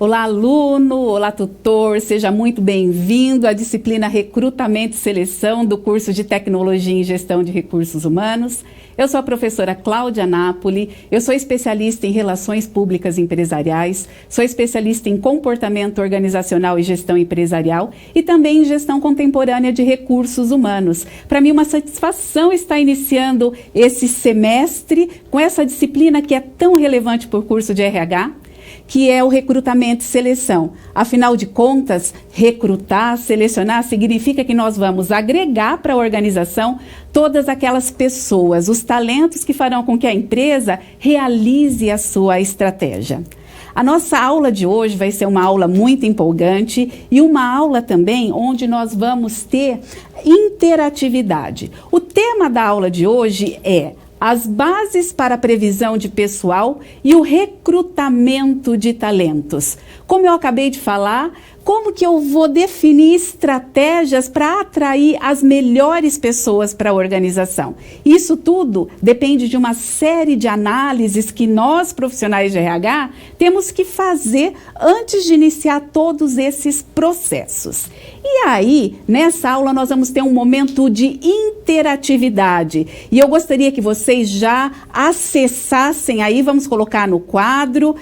Olá, aluno! Olá, tutor! Seja muito bem-vindo à disciplina Recrutamento e Seleção do curso de Tecnologia em Gestão de Recursos Humanos. Eu sou a professora Cláudia Napoli, eu sou especialista em Relações Públicas Empresariais, sou especialista em Comportamento Organizacional e Gestão Empresarial e também em Gestão Contemporânea de Recursos Humanos. Para mim, uma satisfação estar iniciando esse semestre com essa disciplina que é tão relevante para o curso de RH, que é o recrutamento e seleção. Afinal de contas, recrutar, selecionar, significa que nós vamos agregar para a organização todas aquelas pessoas, os talentos que farão com que a empresa realize a sua estratégia. A nossa aula de hoje vai ser uma aula muito empolgante e uma aula também onde nós vamos ter interatividade. O tema da aula de hoje é as bases para a previsão de pessoal e o recrutamento de talentos. Como eu acabei de falar, como que eu vou definir estratégias para atrair as melhores pessoas para a organização? Isso tudo depende de uma série de análises que nós, profissionais de RH, temos que fazer antes de iniciar todos esses processos. E aí, nessa aula, nós vamos ter um momento de interatividade. E eu gostaria que vocês já acessassem aí, vamos colocar no quadro,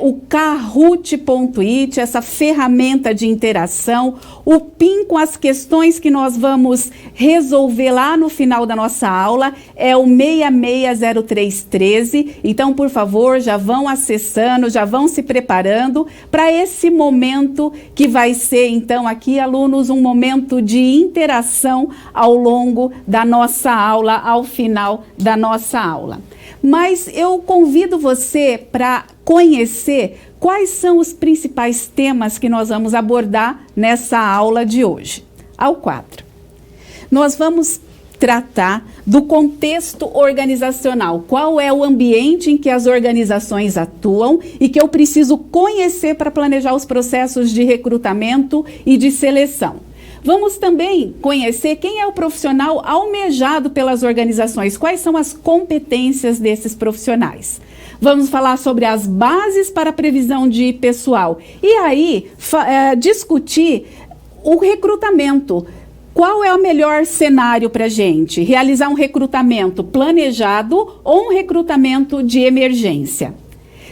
o Kahoot.it, essa ferramenta de interação, o PIN com as questões que nós vamos resolver lá no final da nossa aula, é o 660313. Então, por favor, já vão acessando, já vão se preparando para esse momento que vai ser, então, aqui, alunos, um momento de interação ao longo da nossa aula, ao final da nossa aula. Mas eu convido você para conhecer quais são os principais temas que nós vamos abordar nessa aula de hoje. Ao quadro. Nós vamos tratar do contexto organizacional. Qual é o ambiente em que as organizações atuam e que eu preciso conhecer para planejar os processos de recrutamento e de seleção. Vamos também conhecer quem é o profissional almejado pelas organizações, quais são as competências desses profissionais. Vamos falar sobre as bases para a previsão de pessoal e aí discutir o recrutamento. Qual é o melhor cenário para a gente? Realizar um recrutamento planejado ou um recrutamento de emergência?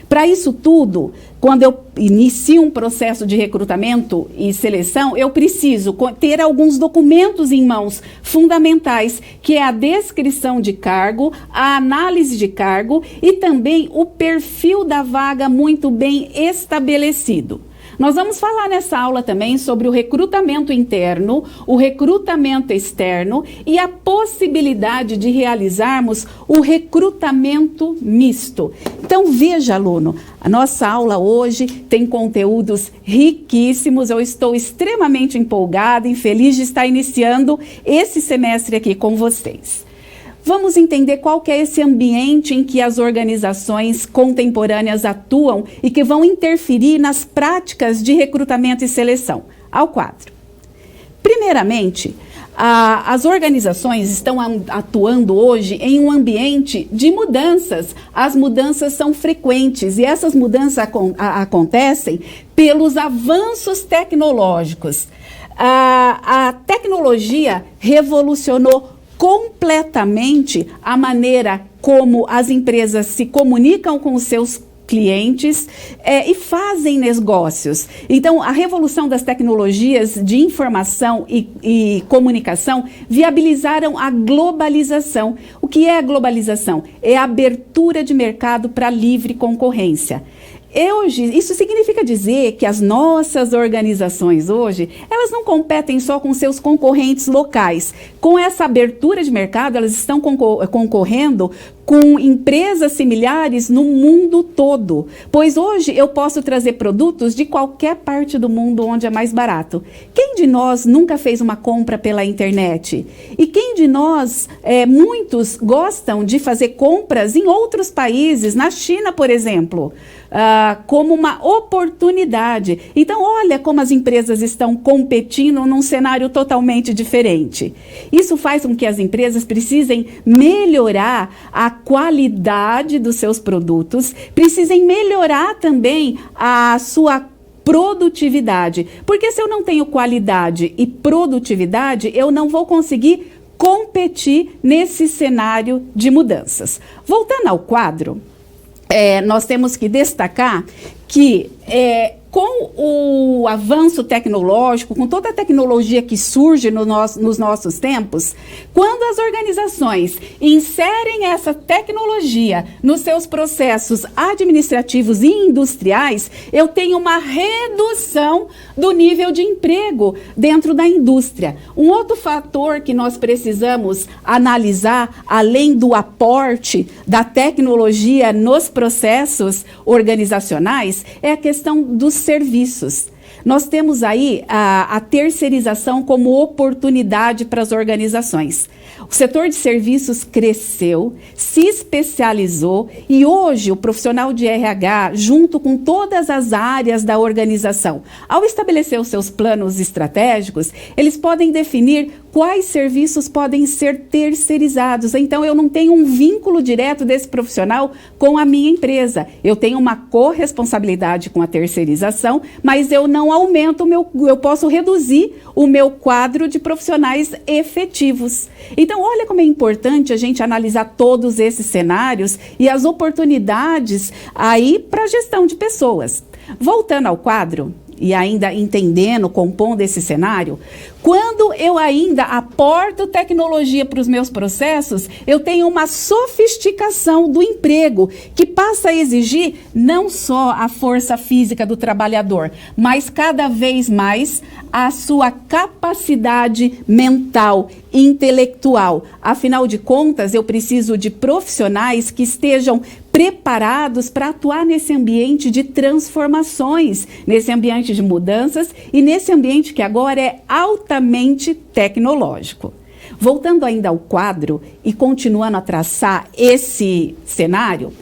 Para isso tudo, quando eu inicio um processo de recrutamento e seleção, eu preciso ter alguns documentos em mãos fundamentais, que é a descrição de cargo, a análise de cargo e também o perfil da vaga muito bem estabelecido. Nós vamos falar nessa aula também sobre o recrutamento interno, o recrutamento externo e a possibilidade de realizarmos o recrutamento misto. Então, veja, aluno, a nossa aula hoje tem conteúdos riquíssimos. Eu estou extremamente empolgada e feliz de estar iniciando esse semestre aqui com vocês. Vamos entender qual que é esse ambiente em que as organizações contemporâneas atuam e que vão interferir nas práticas de recrutamento e seleção. Ao quadro. Primeiramente, as organizações estão atuando hoje em um ambiente de mudanças. As mudanças são frequentes e essas mudanças acontecem pelos avanços tecnológicos. A tecnologia revolucionou completamente a maneira como as empresas se comunicam com os seus clientes e fazem negócios. Então, a revolução das tecnologias de informação e comunicação viabilizaram a globalização. O que é a globalização? É a abertura de mercado para livre concorrência. Hoje, isso significa dizer que as nossas organizações hoje, elas não competem só com seus concorrentes locais. Com essa abertura de mercado, elas estão concorrendo com empresas similares no mundo todo. Pois hoje eu posso trazer produtos de qualquer parte do mundo onde é mais barato. Quem de nós nunca fez uma compra pela internet? E quem de nós, muitos gostam de fazer compras em outros países, na China, por exemplo, como uma oportunidade. Então, olha como as empresas estão competindo num cenário totalmente diferente. Isso faz com que as empresas precisem melhorar a qualidade dos seus produtos, precisem melhorar também a sua produtividade. Porque se eu não tenho qualidade e produtividade, eu não vou conseguir competir nesse cenário de mudanças. Voltando ao quadro, nós temos que destacar que com o avanço tecnológico, com toda a tecnologia que surge nos nossos tempos, quando as organizações inserem essa tecnologia nos seus processos administrativos e industriais, eu tenho uma redução do nível de emprego dentro da indústria. Um outro fator que nós precisamos analisar, além do aporte da tecnologia nos processos organizacionais, é a questão dos serviços. Nós temos aí a terceirização como oportunidade para as organizações. O setor de serviços cresceu, se especializou e hoje o profissional de RH, junto com todas as áreas da organização, ao estabelecer os seus planos estratégicos, eles podem definir quais serviços podem ser terceirizados. Então, eu não tenho um vínculo direto desse profissional com a minha empresa. Eu tenho uma corresponsabilidade com a terceirização, mas eu não aumento eu posso reduzir o meu quadro de profissionais efetivos. Então, olha como é importante a gente analisar todos esses cenários e as oportunidades aí para a gestão de pessoas. Voltando ao quadro, e ainda entendendo, compondo esse cenário, quando eu ainda aporto tecnologia para os meus processos, eu tenho uma sofisticação do emprego que passa a exigir não só a força física do trabalhador, mas cada vez mais a sua capacidade mental, intelectual. Afinal de contas, eu preciso de profissionais que estejam preparados para atuar nesse ambiente de transformações, nesse ambiente de mudanças e nesse ambiente que agora é altamente tecnológico. Voltando ainda ao quadro e continuando a traçar esse cenário,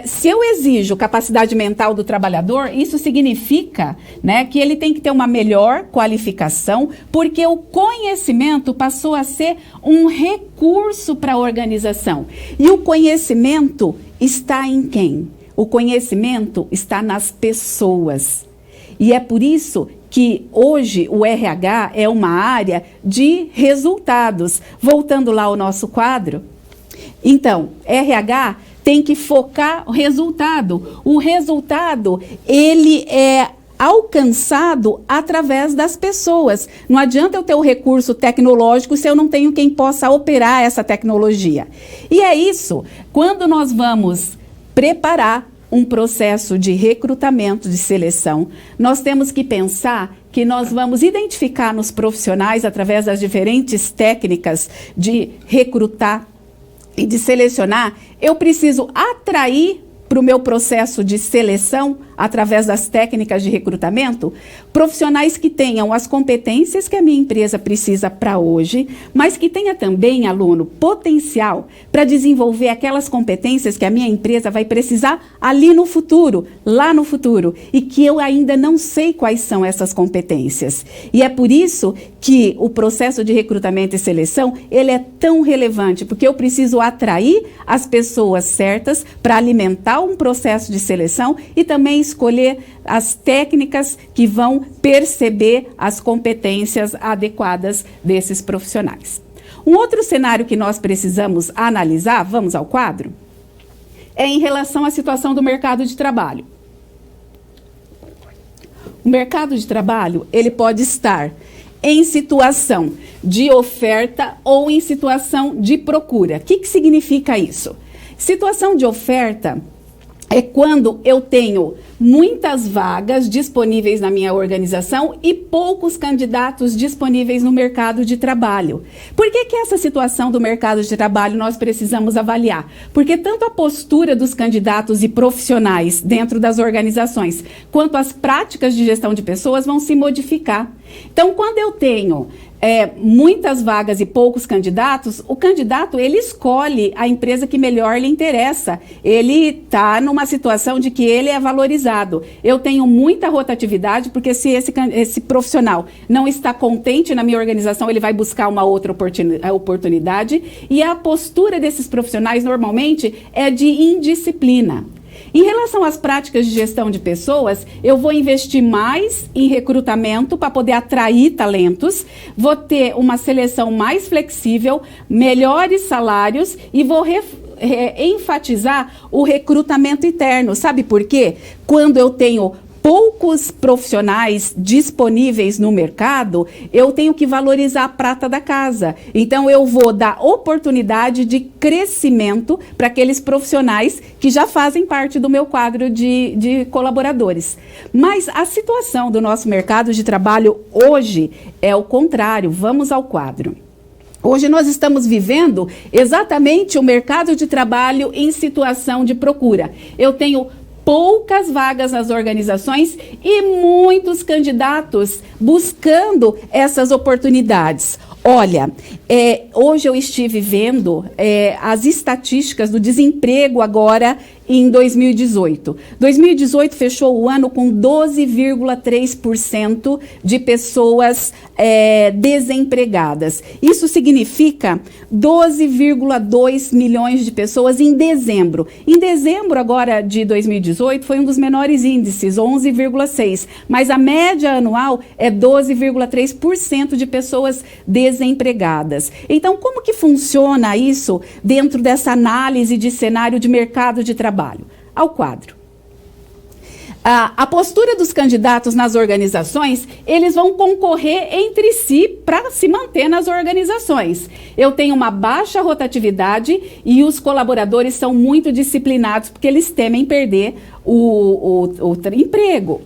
se eu exijo capacidade mental do trabalhador, isso significa, né, que ele tem que ter uma melhor qualificação, porque o conhecimento passou a ser um recurso para a organização. E o conhecimento está em quem? O conhecimento está nas pessoas. E é por isso que hoje o RH é uma área de resultados. Voltando lá ao nosso quadro. Então, RH tem que focar o resultado. O resultado, ele é alcançado através das pessoas. Não adianta eu ter o recurso tecnológico se eu não tenho quem possa operar essa tecnologia. E é isso, quando nós vamos preparar um processo de recrutamento, de seleção, nós temos que pensar que nós vamos identificar nos profissionais, através das diferentes técnicas de recrutar e de selecionar, eu preciso atrair para o meu processo de seleção, através das técnicas de recrutamento, profissionais que tenham as competências que a minha empresa precisa para hoje, mas que tenha também, aluno, potencial para desenvolver aquelas competências que a minha empresa vai precisar ali no futuro, lá no futuro, e que eu ainda não sei quais são essas competências. E é por isso que o processo de recrutamento e seleção, ele é tão relevante, porque eu preciso atrair as pessoas certas para alimentar um processo de seleção e também escolher as técnicas que vão perceber as competências adequadas desses profissionais. Um outro cenário que nós precisamos analisar, vamos ao quadro, é em relação à situação do mercado de trabalho. O mercado de trabalho, ele pode estar em situação de oferta ou em situação de procura. O que significa isso? Situação de oferta é quando eu tenho muitas vagas disponíveis na minha organização e poucos candidatos disponíveis no mercado de trabalho. Por que essa situação do mercado de trabalho nós precisamos avaliar? Porque tanto a postura dos candidatos e profissionais dentro das organizações, quanto as práticas de gestão de pessoas vão se modificar. Então, quando eu tenho muitas vagas e poucos candidatos, o candidato, ele escolhe a empresa que melhor lhe interessa. Ele está numa situação de que ele é valorizado. Eu tenho muita rotatividade, porque se esse profissional não está contente na minha organização, ele vai buscar uma outra oportunidade. E a postura desses profissionais, normalmente, é de indisciplina. Em relação às práticas de gestão de pessoas, eu vou investir mais em recrutamento para poder atrair talentos, vou ter uma seleção mais flexível, melhores salários e vou enfatizar o recrutamento interno. Sabe por quê? Quando eu tenho poucos profissionais disponíveis no mercado, eu tenho que valorizar a prata da casa. Então, eu vou dar oportunidade de crescimento para aqueles profissionais que já fazem parte do meu quadro de colaboradores. Mas a situação do nosso mercado de trabalho hoje é o contrário. Vamos ao quadro. Hoje nós estamos vivendo exatamente o mercado de trabalho em situação de procura. Eu tenho poucas vagas nas organizações e muitos candidatos buscando essas oportunidades. Olha, hoje eu estive vendo as estatísticas do desemprego agora em 2018. 2018 fechou o ano com 12,3% de pessoas desempregadas. Isso significa 12,2 milhões de pessoas em dezembro. Em dezembro agora de 2018 foi um dos menores índices, 11,6%. Mas a média anual é 12,3% de pessoas desempregadas. Então, como que funciona isso dentro dessa análise de cenário de mercado de trabalho? Ao quadro. A postura dos candidatos nas organizações, eles vão concorrer entre si para se manter nas organizações. Eu tenho uma baixa rotatividade e os colaboradores são muito disciplinados porque eles temem perder o emprego.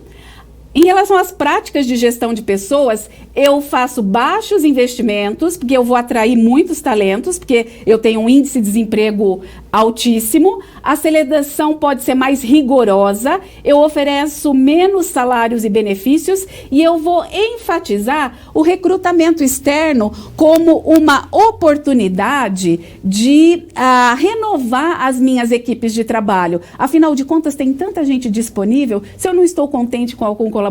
Em relação às práticas de gestão de pessoas, eu faço baixos investimentos, porque eu vou atrair muitos talentos, porque eu tenho um índice de desemprego altíssimo. A seleção pode ser mais rigorosa, eu ofereço menos salários e benefícios e eu vou enfatizar o recrutamento externo como uma oportunidade de renovar as minhas equipes de trabalho. Afinal de contas, tem tanta gente disponível, se eu não estou contente com algum colaborador,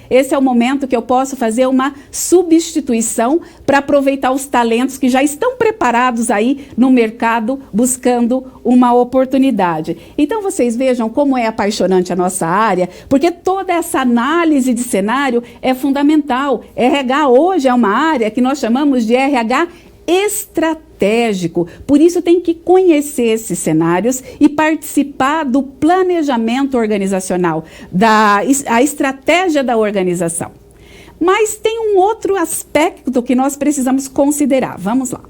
esse é o momento que eu posso fazer uma substituição para aproveitar os talentos que já estão preparados aí no mercado buscando uma oportunidade. Então vocês vejam como é apaixonante a nossa área, porque toda essa análise de cenário é fundamental. RH hoje é uma área que nós chamamos de RH estratégico. Por isso tem que conhecer esses cenários e participar do planejamento organizacional, a estratégia da organização. Mas tem um outro aspecto que nós precisamos considerar. Vamos lá.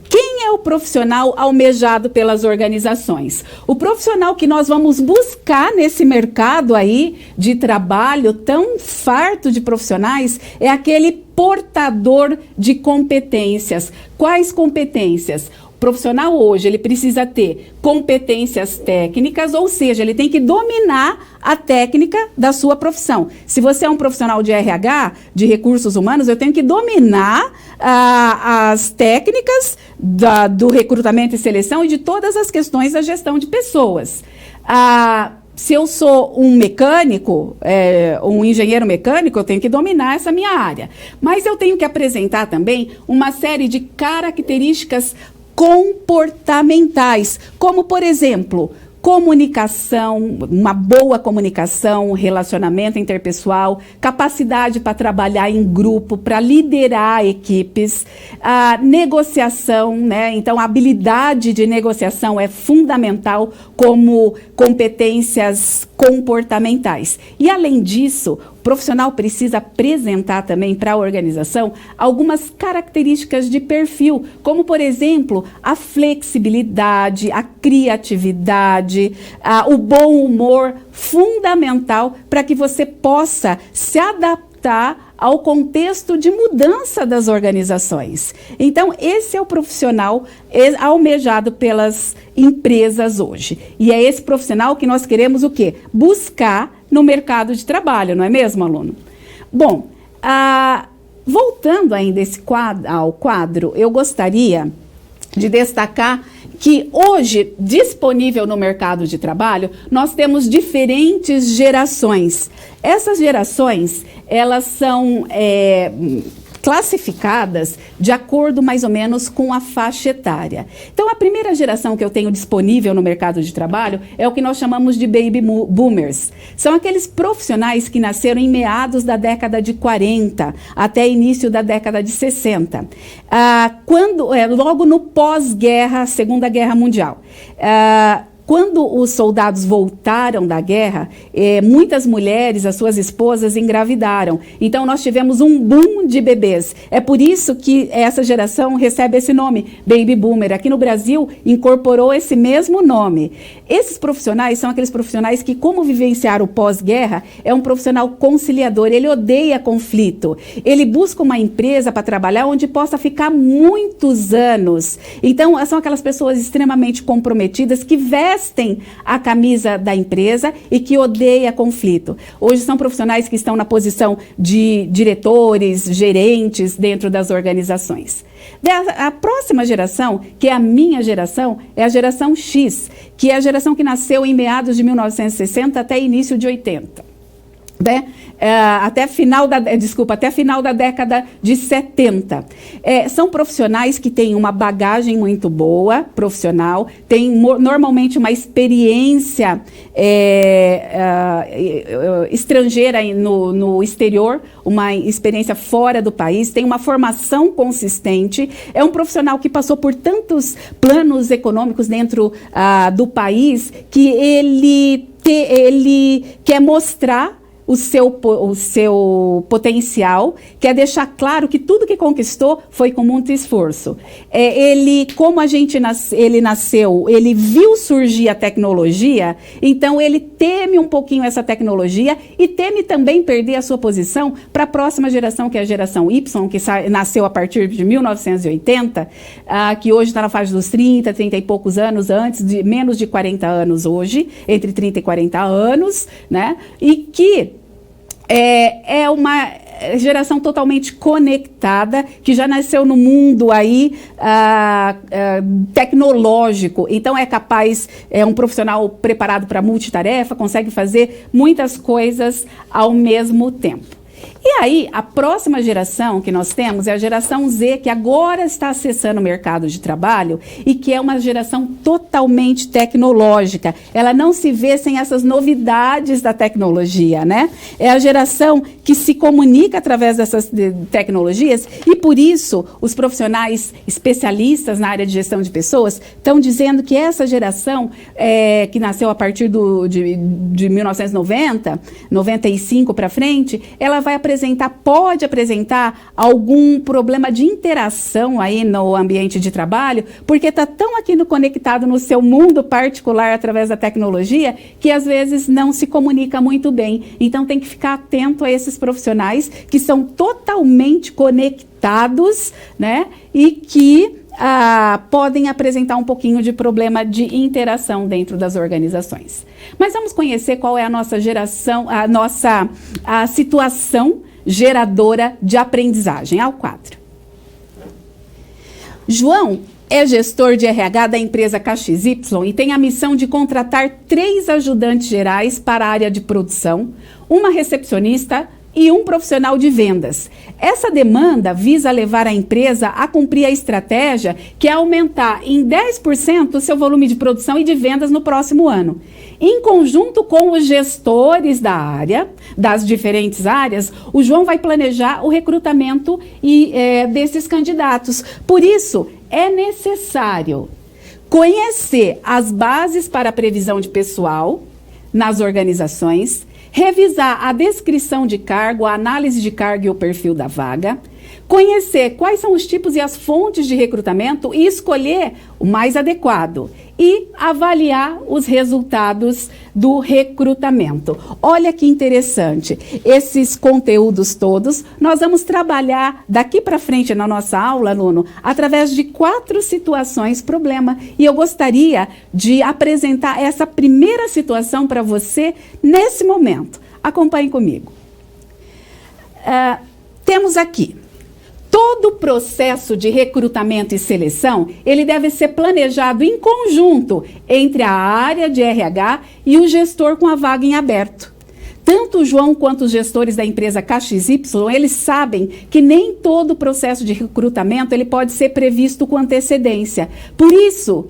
Quem é o profissional almejado pelas organizações? O profissional que nós vamos buscar nesse mercado aí de trabalho tão farto de profissionais é aquele portador de competências. Quais competências? O profissional hoje, ele precisa ter competências técnicas, ou seja, ele tem que dominar a técnica da sua profissão. Se você é um profissional de RH, de recursos humanos, eu tenho que dominar as técnicas do recrutamento e seleção e de todas as questões da gestão de pessoas. Se eu sou um mecânico, um engenheiro mecânico, eu tenho que dominar essa minha área. Mas eu tenho que apresentar também uma série de características comportamentais, como, por exemplo, comunicação, uma boa comunicação, relacionamento interpessoal, capacidade para trabalhar em grupo, para liderar equipes, a negociação, né? Então, a habilidade de negociação é fundamental como competências comportamentais. E, além disso, o profissional precisa apresentar também para a organização algumas características de perfil, como, por exemplo, a flexibilidade, a criatividade, o bom humor, fundamental para que você possa se adaptar ao contexto de mudança das organizações. Então, esse é o profissional almejado pelas empresas hoje. E é esse profissional que nós queremos o quê? Buscar no mercado de trabalho, não é mesmo, aluno? Bom, voltando ainda ao quadro, eu gostaria de destacar que hoje, disponível no mercado de trabalho, nós temos diferentes gerações. Essas gerações, elas são classificadas de acordo mais ou menos com a faixa etária. Então, a primeira geração que eu tenho disponível no mercado de trabalho é o que nós chamamos de baby boomers. São aqueles profissionais que nasceram em meados da década de 40 até início da década de 60. Logo no pós-guerra, Segunda Guerra Mundial. Quando os soldados voltaram da guerra, muitas mulheres, as suas esposas, engravidaram. Então, nós tivemos um boom de bebês. É por isso que essa geração recebe esse nome, Baby Boomer. Aqui no Brasil, incorporou esse mesmo nome. Esses profissionais são aqueles profissionais que, como vivenciaram o pós-guerra, é um profissional conciliador. Ele odeia conflito. Ele busca uma empresa para trabalhar onde possa ficar muitos anos. Então, são aquelas pessoas extremamente comprometidas que vestem a camisa da empresa e que odeia conflito. Hoje são profissionais que estão na posição de diretores, gerentes dentro das organizações. A próxima geração, que é a minha geração, é a geração X, que é a geração que nasceu em meados de 1960 até início de 80. Né? Até final da década de 70. São profissionais que têm uma bagagem muito boa, profissional, têm normalmente uma experiência estrangeira no exterior, uma experiência fora do país, tem uma formação consistente, é um profissional que passou por tantos planos econômicos dentro do país que ele quer mostrar o seu potencial, quer deixar claro que tudo que conquistou foi com muito esforço. Como ele nasceu, ele viu surgir a tecnologia, então ele teme um pouquinho essa tecnologia e teme também perder a sua posição para a próxima geração, que é a geração Y, que nasceu a partir de 1980, que hoje está na faixa dos 30 e poucos anos, antes de menos de 40 anos hoje, entre 30 e 40 anos, né? E que é uma geração totalmente conectada, que já nasceu no mundo aí tecnológico, então é um profissional preparado para multitarefa, consegue fazer muitas coisas ao mesmo tempo. E aí, a próxima geração que nós temos é a geração Z, que agora está acessando o mercado de trabalho e que é uma geração totalmente tecnológica. Ela não se vê sem essas novidades da tecnologia, né? É a geração que se comunica através dessas tecnologias e, por isso, os profissionais especialistas na área de gestão de pessoas estão dizendo que essa geração, que nasceu a partir de 1990, 95 para frente, ela pode apresentar algum problema de interação aí no ambiente de trabalho, porque está tão conectado no seu mundo particular através da tecnologia, que às vezes não se comunica muito bem. Então tem que ficar atento a esses profissionais que são totalmente conectados, né? E que podem apresentar um pouquinho de problema de interação dentro das organizações. Mas vamos conhecer qual é a nossa geração, a situação geradora de aprendizagem. Ao quadro. João é gestor de RH da empresa KXY e tem a missão de contratar 3 ajudantes gerais para a área de produção, uma recepcionista e um profissional de vendas. Essa demanda visa levar a empresa a cumprir a estratégia que é aumentar em 10% o seu volume de produção e de vendas no próximo ano. Em conjunto com os gestores da área, das diferentes áreas, o João vai planejar o recrutamento desses candidatos. Por isso, é necessário conhecer as bases para a previsão de pessoal nas organizações, revisar a descrição de cargo, a análise de cargo e o perfil da vaga, conhecer quais são os tipos e as fontes de recrutamento e escolher o mais adequado e avaliar os resultados do recrutamento. Olha que interessante, esses conteúdos todos nós vamos trabalhar daqui para frente na nossa aula, aluno, através de 4 situações problema. E eu gostaria de apresentar essa primeira situação para você nesse momento. Acompanhe comigo. Temos aqui todo o processo de recrutamento e seleção, ele deve ser planejado em conjunto entre a área de RH e o gestor com a vaga em aberto. tanto o João quanto os gestores da empresa KXY, eles sabem que nem todo o processo de recrutamento ele pode ser previsto com antecedência. Por isso,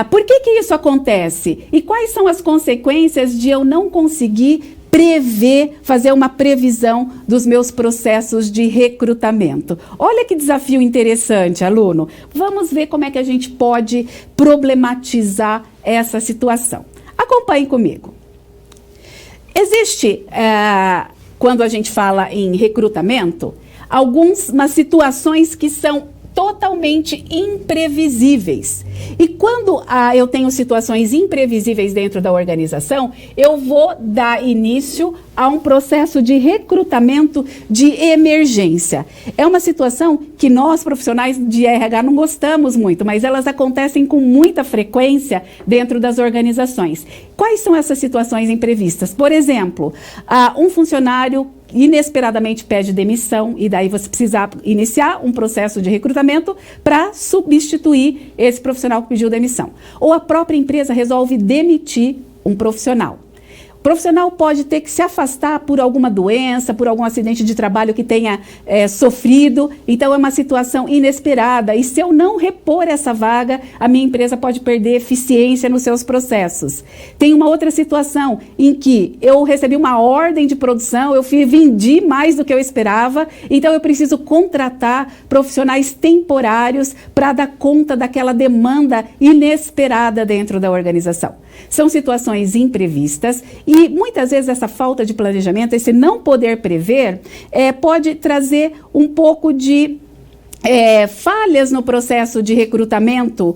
por que isso acontece? E quais são as consequências de eu não conseguir prever, fazer uma previsão dos meus processos de recrutamento? Olha que desafio interessante, aluno. Vamos ver como é que a gente pode problematizar essa situação. Acompanhe comigo. Existe, quando a gente fala em recrutamento, algumas situações que são totalmente imprevisíveis. E quando eu tenho situações imprevisíveis dentro da organização, eu vou dar início a um processo de recrutamento de emergência. É uma situação que nós, profissionais de RH, não gostamos muito, mas elas acontecem com muita frequência dentro das organizações. Quais são essas situações imprevistas? Por exemplo, um funcionário inesperadamente pede demissão e daí você precisa iniciar um processo de recrutamento para substituir esse profissional que pediu demissão. Ou a própria empresa resolve demitir um profissional. O profissional pode ter que se afastar por alguma doença, por algum acidente de trabalho que tenha sofrido, então é uma situação inesperada e se eu não repor essa vaga, a minha empresa pode perder eficiência nos seus processos. Tem uma outra situação em que eu recebi uma ordem de produção, eu vendi mais do que eu esperava, então eu preciso contratar profissionais temporários para dar conta daquela demanda inesperada dentro da organização. São situações imprevistas e muitas vezes essa falta de planejamento, esse não poder prever, pode trazer um pouco de falhas no processo de recrutamento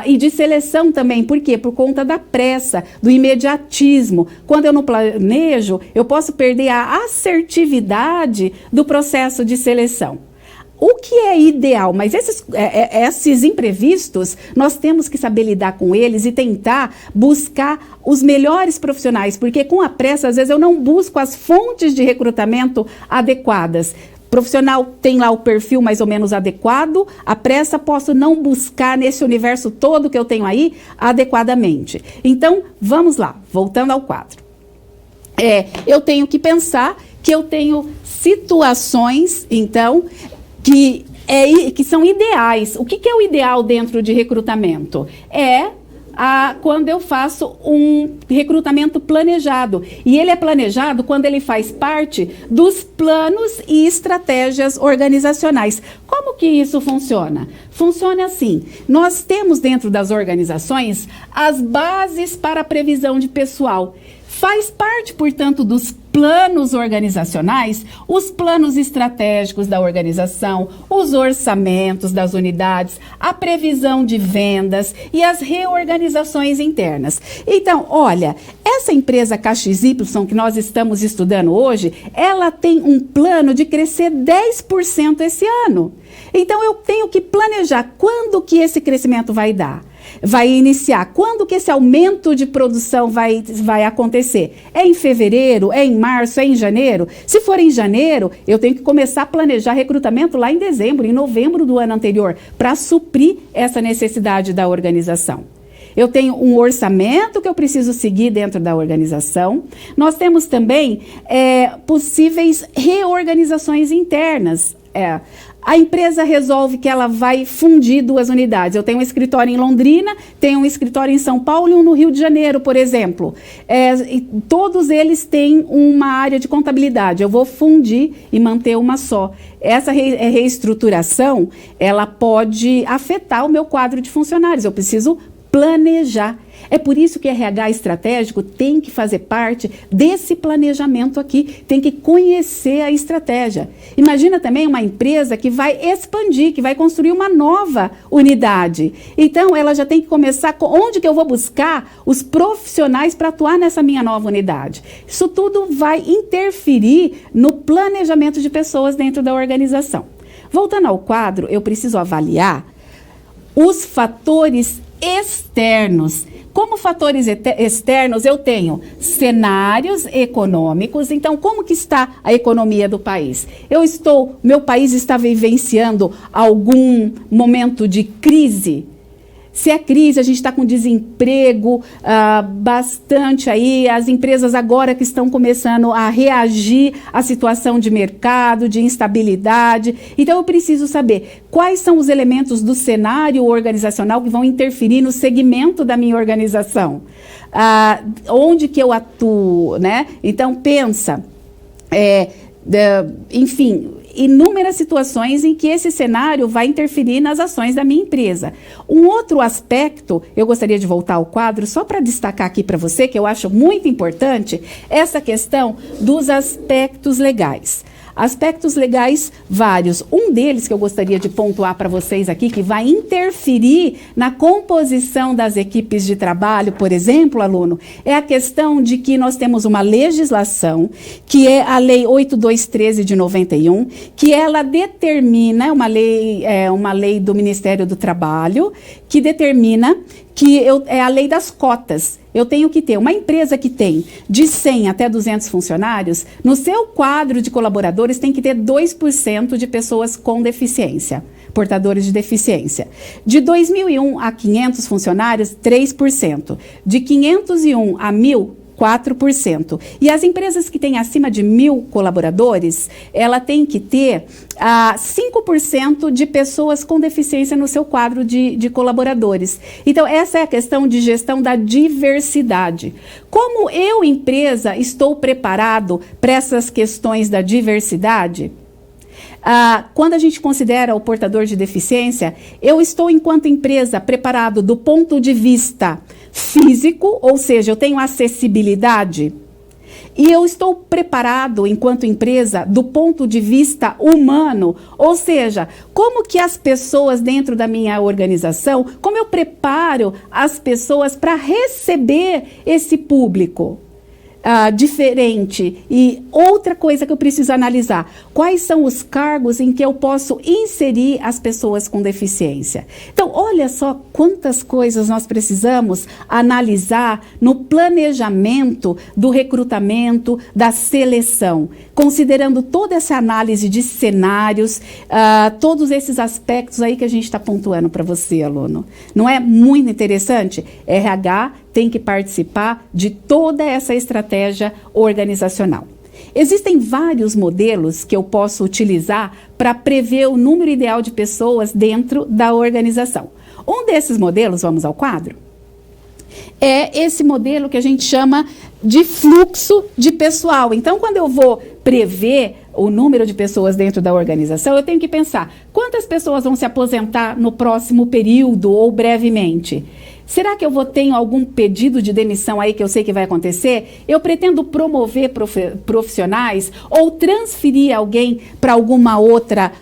e de seleção também. Por quê? Por conta da pressa, do imediatismo. Quando eu não planejo, eu posso perder a assertividade do processo de seleção. O que é ideal, mas esses imprevistos, nós temos que saber lidar com eles e tentar buscar os melhores profissionais, porque com a pressa, às vezes, eu não busco as fontes de recrutamento adequadas. O profissional tem lá o perfil mais ou menos adequado, a pressa posso não buscar nesse universo todo que eu tenho aí adequadamente. Então, vamos lá, voltando ao quadro. Eu tenho que pensar que eu tenho situações, então, que são ideais. O que é o ideal dentro de recrutamento? Quando eu faço um recrutamento planejado. E ele é planejado quando ele faz parte dos planos e estratégias organizacionais. Como que isso funciona? Funciona assim, nós temos dentro das organizações as bases para a previsão de pessoal. Faz parte, portanto, dos planos organizacionais, os planos estratégicos da organização, os orçamentos das unidades, a previsão de vendas e as reorganizações internas. Então, olha, essa empresa KXY que nós estamos estudando hoje, ela tem um plano de crescer 10% esse ano. Então, eu tenho que planejar quando que esse crescimento vai iniciar. Quando que esse aumento de produção vai acontecer? É em fevereiro? É em março? É em janeiro? Se for em janeiro, eu tenho que começar a planejar recrutamento lá em dezembro, em novembro do ano anterior, para suprir essa necessidade da organização. Eu tenho um orçamento que eu preciso seguir dentro da organização. Nós temos também possíveis reorganizações internas. A empresa resolve que ela vai fundir duas unidades. Eu tenho um escritório em Londrina, tenho um escritório em São Paulo e um no Rio de Janeiro, por exemplo. E todos eles têm uma área de contabilidade. Eu vou fundir e manter uma só. Essa reestruturação, ela pode afetar o meu quadro de funcionários. Eu preciso planejar. É por isso que RH estratégico tem que fazer parte desse planejamento aqui, tem que conhecer a estratégia. Imagina também uma empresa que vai expandir, que vai construir uma nova unidade. Então, ela já tem que começar com onde que eu vou buscar os profissionais para atuar nessa minha nova unidade. Isso tudo vai interferir no planejamento de pessoas dentro da organização. Voltando ao quadro, eu preciso avaliar os fatores externos. Como fatores externos, eu tenho cenários econômicos. Então, como que está a economia do país? Meu país está vivenciando algum momento de crise? Se é crise, a gente está com desemprego bastante aí, as empresas agora que estão começando a reagir à situação de mercado, de instabilidade. Então, eu preciso saber quais são os elementos do cenário organizacional que vão interferir no segmento da minha organização. Onde que eu atuo, né? Então, pensa, enfim, inúmeras situações em que esse cenário vai interferir nas ações da minha empresa. Um outro aspecto, eu gostaria de voltar ao quadro, só para destacar aqui para você, que eu acho muito importante, essa questão dos aspectos legais. Aspectos legais vários. Um deles que eu gostaria de pontuar para vocês aqui, que vai interferir na composição das equipes de trabalho, por exemplo, aluno, é a questão de que nós temos uma legislação, que é a Lei 8213 de 91, que ela determina, uma lei do Ministério do Trabalho, que determina que é a lei das cotas. Eu tenho que ter uma empresa que tem de 100 até 200 funcionários, no seu quadro de colaboradores tem que ter 2% de pessoas com deficiência, portadores de deficiência. De 2001 a 500 funcionários, 3%. De 501 a 1.000, 4%. E as empresas que têm acima de 1.000 colaboradores, ela tem que ter 5% de pessoas com deficiência no seu quadro de colaboradores. Então, essa é a questão de gestão da diversidade. Como eu, empresa, estou preparado para essas questões da diversidade? Quando a gente considera o portador de deficiência, eu estou, enquanto empresa, preparado do ponto de vista físico, ou seja, eu tenho acessibilidade, e eu estou preparado, enquanto empresa, do ponto de vista humano, ou seja, como que as pessoas dentro da minha organização, como eu preparo as pessoas para receber esse público diferente. E outra coisa que eu preciso analisar, quais são os cargos em que eu posso inserir as pessoas com deficiência. Então, olha só quantas coisas nós precisamos analisar no planejamento do recrutamento, da seleção, considerando toda essa análise de cenários, todos esses aspectos aí que a gente está pontuando para você, aluno. Não é muito interessante? RH tem que participar de toda essa estratégia organizacional. Existem vários modelos que eu posso utilizar para prever o número ideal de pessoas dentro da organização. Um desses modelos, vamos ao quadro, é esse modelo que a gente chama de fluxo de pessoal. Então, quando eu vou prever o número de pessoas dentro da organização, eu tenho que pensar quantas pessoas vão se aposentar no próximo período ou brevemente. Será que eu tenho algum pedido de demissão aí que eu sei que vai acontecer? Eu pretendo promover profissionais ou transferir alguém para alguma outra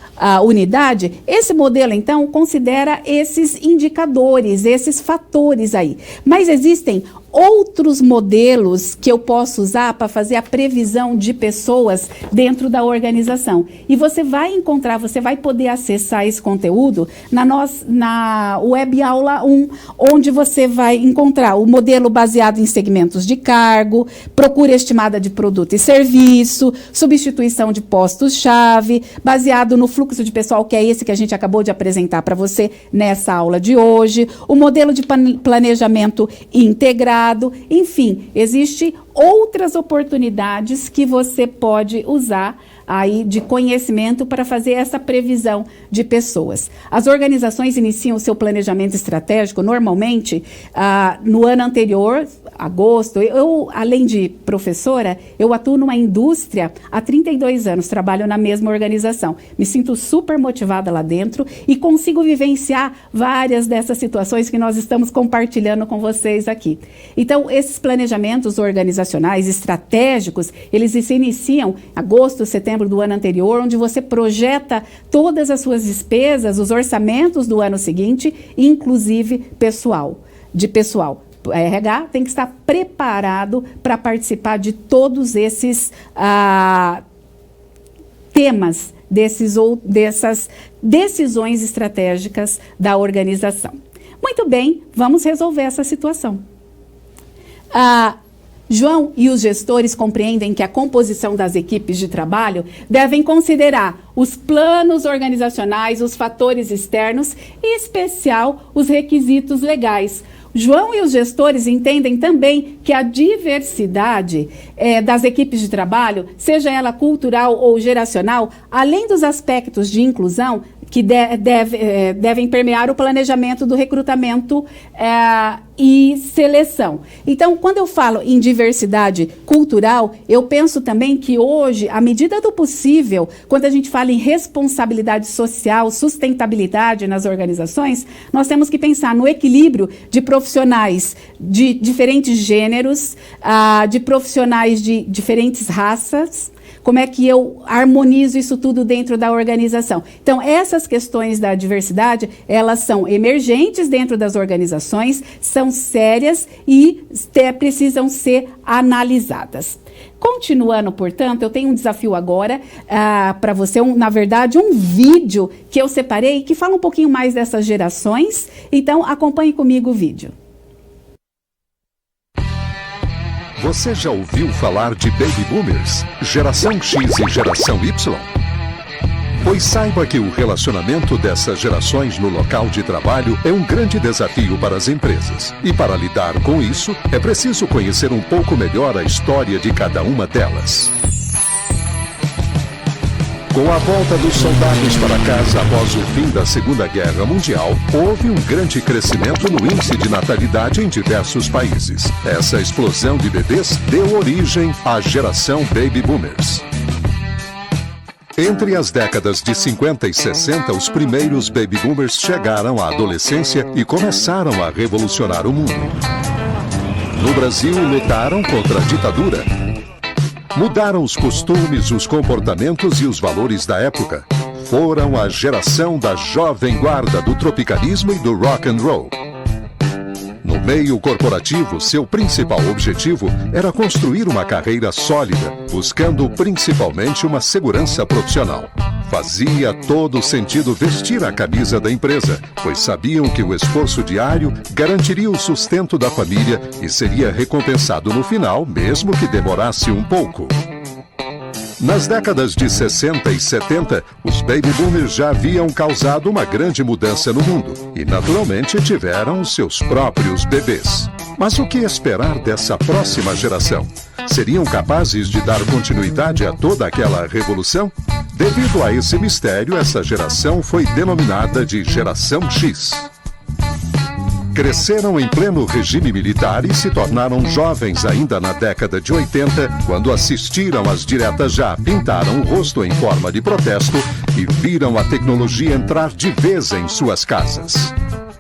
unidade? Esse modelo, então, considera esses indicadores, esses fatores aí. Mas existem outros modelos que eu posso usar para fazer a previsão de pessoas dentro da organização. E você vai encontrar, você vai poder acessar esse conteúdo na Web Aula 1, onde você vai encontrar o modelo baseado em segmentos de cargo, procura estimada de produto e serviço, substituição de postos-chave, baseado no fluxo de pessoal, que é esse que a gente acabou de apresentar para você nessa aula de hoje, o modelo de planejamento integrado. Enfim, existem outras oportunidades que você pode usar aí de conhecimento para fazer essa previsão de pessoas. As organizações iniciam o seu planejamento estratégico normalmente no ano anterior, agosto. Eu, além de professora, eu atuo numa indústria há 32 anos, trabalho na mesma organização. Me sinto super motivada lá dentro e consigo vivenciar várias dessas situações que nós estamos compartilhando com vocês aqui. Então, esses planejamentos organizacionais estratégicos, eles se iniciam em agosto, setembro do ano anterior, onde você projeta todas as suas despesas, os orçamentos do ano seguinte, inclusive pessoal. RH tem que estar preparado para participar de todos esses temas, dessas decisões estratégicas da organização. Muito bem, vamos resolver essa situação. João e os gestores compreendem que a composição das equipes de trabalho devem considerar os planos organizacionais, os fatores externos e, em especial, os requisitos legais. João e os gestores entendem também que a diversidade das equipes de trabalho, seja ela cultural ou geracional, além dos aspectos de inclusão, que devem permear o planejamento do recrutamento e seleção. Então, quando eu falo em diversidade cultural, eu penso também que hoje, à medida do possível, quando a gente fala em responsabilidade social, sustentabilidade nas organizações, nós temos que pensar no equilíbrio de profissionais de diferentes gêneros, de profissionais de diferentes raças. Como é que eu harmonizo isso tudo dentro da organização? Então, essas questões da diversidade, elas são emergentes dentro das organizações, são sérias e precisam ser analisadas. Continuando, portanto, eu tenho um desafio agora para você, na verdade, um vídeo que eu separei que fala um pouquinho mais dessas gerações. Então, acompanhe comigo o vídeo. Você já ouviu falar de Baby Boomers, Geração X e Geração Y? Pois saiba que o relacionamento dessas gerações no local de trabalho é um grande desafio para as empresas. E para lidar com isso, é preciso conhecer um pouco melhor a história de cada uma delas. Com a volta dos soldados para casa após o fim da Segunda Guerra Mundial, houve um grande crescimento no índice de natalidade em diversos países. Essa explosão de bebês deu origem à geração Baby Boomers. Entre as décadas de 50 e 60, os primeiros Baby Boomers chegaram à adolescência e começaram a revolucionar o mundo. No Brasil, lutaram contra a ditadura. Mudaram os costumes, os comportamentos e os valores da época. Foram a geração da jovem guarda do tropicalismo e do rock and roll. No meio corporativo, seu principal objetivo era construir uma carreira sólida, buscando principalmente uma segurança profissional. Fazia todo sentido vestir a camisa da empresa, pois sabiam que o esforço diário garantiria o sustento da família e seria recompensado no final, mesmo que demorasse um pouco. Nas décadas de 60 e 70, os Baby Boomers já haviam causado uma grande mudança no mundo e, naturalmente, tiveram os seus próprios bebês. Mas o que esperar dessa próxima geração? Seriam capazes de dar continuidade a toda aquela revolução? Devido a esse mistério, essa geração foi denominada de Geração X. Cresceram em pleno regime militar e se tornaram jovens ainda na década de 80, quando assistiram às diretas já, pintaram o rosto em forma de protesto e viram a tecnologia entrar de vez em suas casas.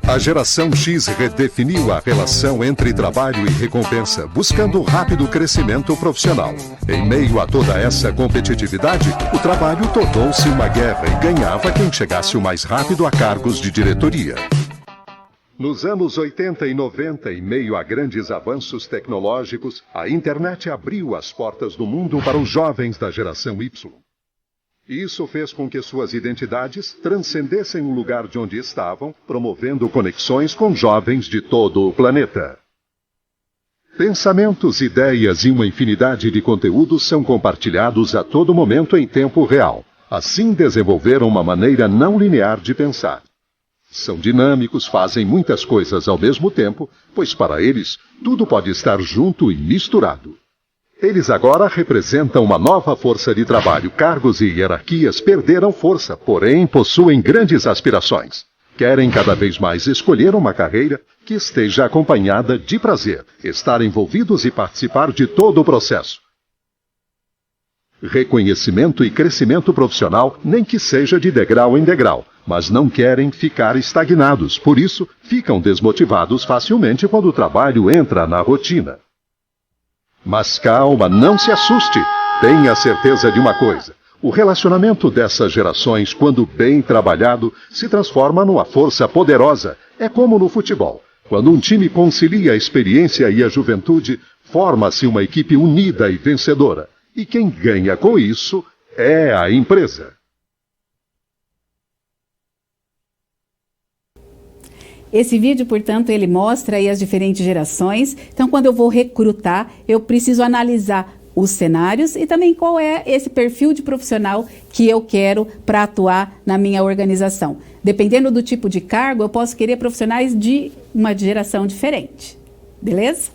A Geração X redefiniu a relação entre trabalho e recompensa, buscando rápido crescimento profissional. Em meio a toda essa competitividade, o trabalho tornou-se uma guerra e ganhava quem chegasse o mais rápido a cargos de diretoria. Nos anos 80 e 90, em meio a grandes avanços tecnológicos, a internet abriu as portas do mundo para os jovens da Geração Y. Isso fez com que suas identidades transcendessem o lugar de onde estavam, promovendo conexões com jovens de todo o planeta. Pensamentos, ideias e uma infinidade de conteúdos são compartilhados a todo momento em tempo real. Assim desenvolveram uma maneira não linear de pensar. São dinâmicos, fazem muitas coisas ao mesmo tempo, pois para eles tudo pode estar junto e misturado. Eles agora representam uma nova força de trabalho. Cargos e hierarquias perderam força, porém possuem grandes aspirações. Querem cada vez mais escolher uma carreira que esteja acompanhada de prazer, estar envolvidos e participar de todo o processo. Reconhecimento e crescimento profissional, nem que seja de degrau em degrau, mas não querem ficar estagnados, por isso ficam desmotivados facilmente quando o trabalho entra na rotina. Mas calma, não se assuste. Tenha certeza de uma coisa. O relacionamento dessas gerações, quando bem trabalhado, se transforma numa força poderosa. É como no futebol. Quando um time concilia a experiência e a juventude, forma-se uma equipe unida e vencedora. E quem ganha com isso é a empresa. Esse vídeo, portanto, ele mostra aí as diferentes gerações. Então, quando eu vou recrutar, eu preciso analisar os cenários e também qual é esse perfil de profissional que eu quero para atuar na minha organização. Dependendo do tipo de cargo, eu posso querer profissionais de uma geração diferente. Beleza?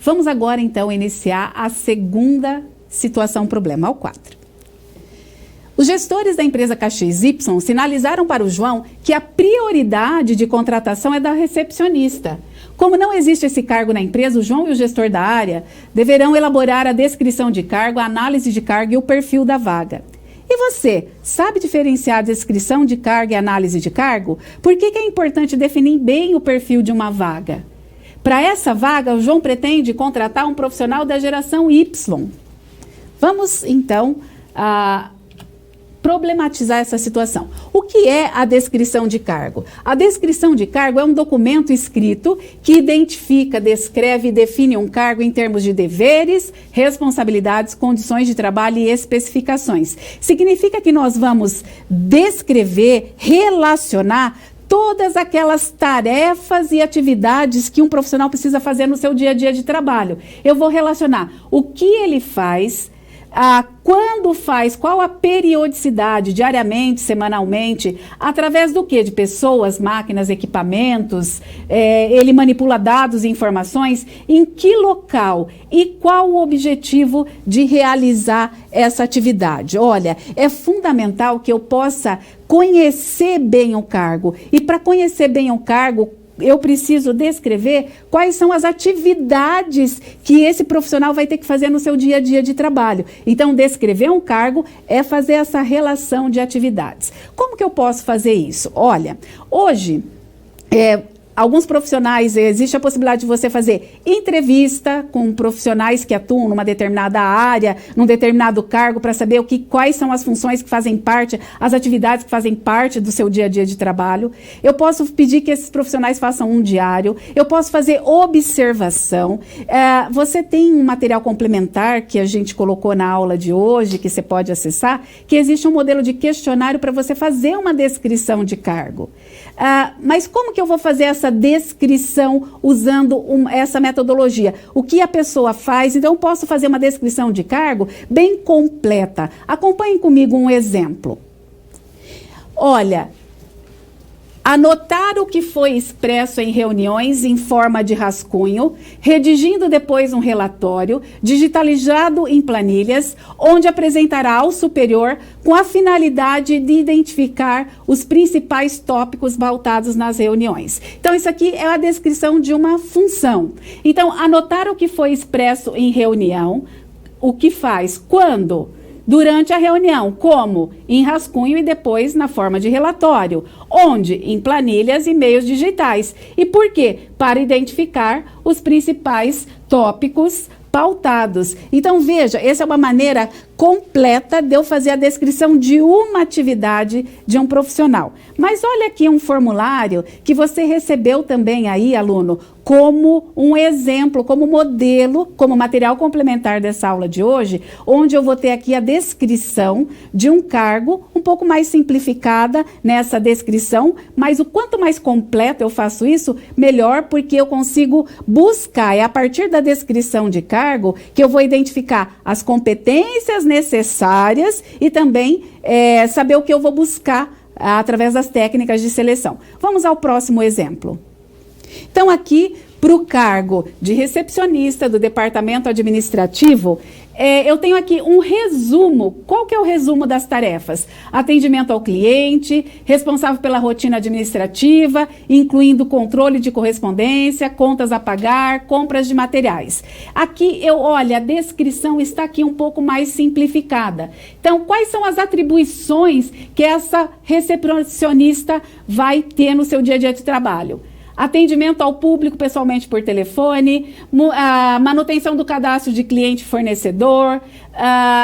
Vamos agora, então, iniciar a segunda situação problema, ao 4. Os gestores da empresa KXY sinalizaram para o João que a prioridade de contratação é da recepcionista. Como não existe esse cargo na empresa, o João e o gestor da área deverão elaborar a descrição de cargo, a análise de cargo e o perfil da vaga. E você, sabe diferenciar a descrição de cargo e análise de cargo? Por que é importante definir bem o perfil de uma vaga? Para essa vaga, o João pretende contratar um profissional da geração Y. Vamos, então, problematizar essa situação. O que é a descrição de cargo? A descrição de cargo é um documento escrito que identifica, descreve e define um cargo em termos de deveres, responsabilidades, condições de trabalho e especificações. Significa que nós vamos descrever, relacionar todas aquelas tarefas e atividades que um profissional precisa fazer no seu dia a dia de trabalho. Eu vou relacionar o que ele faz, quando faz, qual a periodicidade, diariamente, semanalmente, através do quê? De pessoas, máquinas, equipamentos, ele manipula dados e informações, em que local e qual o objetivo de realizar essa atividade. Olha, é fundamental que eu possa conhecer bem o cargo, e para conhecer bem o cargo, eu preciso descrever quais são as atividades que esse profissional vai ter que fazer no seu dia a dia de trabalho. Então, descrever um cargo é fazer essa relação de atividades. Como que eu posso fazer isso? Olha, hoje, alguns profissionais, existe a possibilidade de você fazer entrevista com profissionais que atuam numa determinada área, num determinado cargo, para saber quais são as funções que fazem parte, as atividades que fazem parte do seu dia a dia de trabalho. Eu posso pedir que esses profissionais façam um diário, eu posso fazer observação. Você tem um material complementar que a gente colocou na aula de hoje, que você pode acessar, que existe um modelo de questionário para você fazer uma descrição de cargo. Mas como que eu vou fazer essa descrição usando essa metodologia? O que a pessoa faz? Então, eu posso fazer uma descrição de cargo bem completa. Acompanhem comigo um exemplo. Olha, anotar o que foi expresso em reuniões em forma de rascunho, redigindo depois um relatório, digitalizado em planilhas, onde apresentará ao superior com a finalidade de identificar os principais tópicos pautados nas reuniões. Então, isso aqui é a descrição de uma função. Então, anotar o que foi expresso em reunião, o que faz, quando? Durante a reunião, como? Em rascunho e depois na forma de relatório. Onde? Em planilhas e meios digitais. E por quê? Para identificar os principais tópicos pautados. Então, veja, essa é uma maneira completa de eu fazer a descrição de uma atividade de um profissional. Mas olha aqui um formulário que você recebeu também aí, aluno, como um exemplo, como modelo, como material complementar dessa aula de hoje, onde eu vou ter aqui a descrição de um cargo, um pouco mais simplificada nessa descrição, mas o quanto mais completa eu faço isso, melhor, porque eu consigo buscar, é a partir da descrição de cargo que eu vou identificar as competências necessárias e também saber o que eu vou buscar através das técnicas de seleção. Vamos ao próximo exemplo. Então, aqui, para o cargo de recepcionista do departamento administrativo, eu tenho aqui um resumo. Qual que é o resumo das tarefas? Atendimento ao cliente, responsável pela rotina administrativa, incluindo controle de correspondência, contas a pagar, compras de materiais. Aqui, olha, a descrição está aqui um pouco mais simplificada. Então, quais são as atribuições que essa recepcionista vai ter no seu dia a dia de trabalho? Atendimento ao público pessoalmente por telefone, manutenção do cadastro de cliente e fornecedor,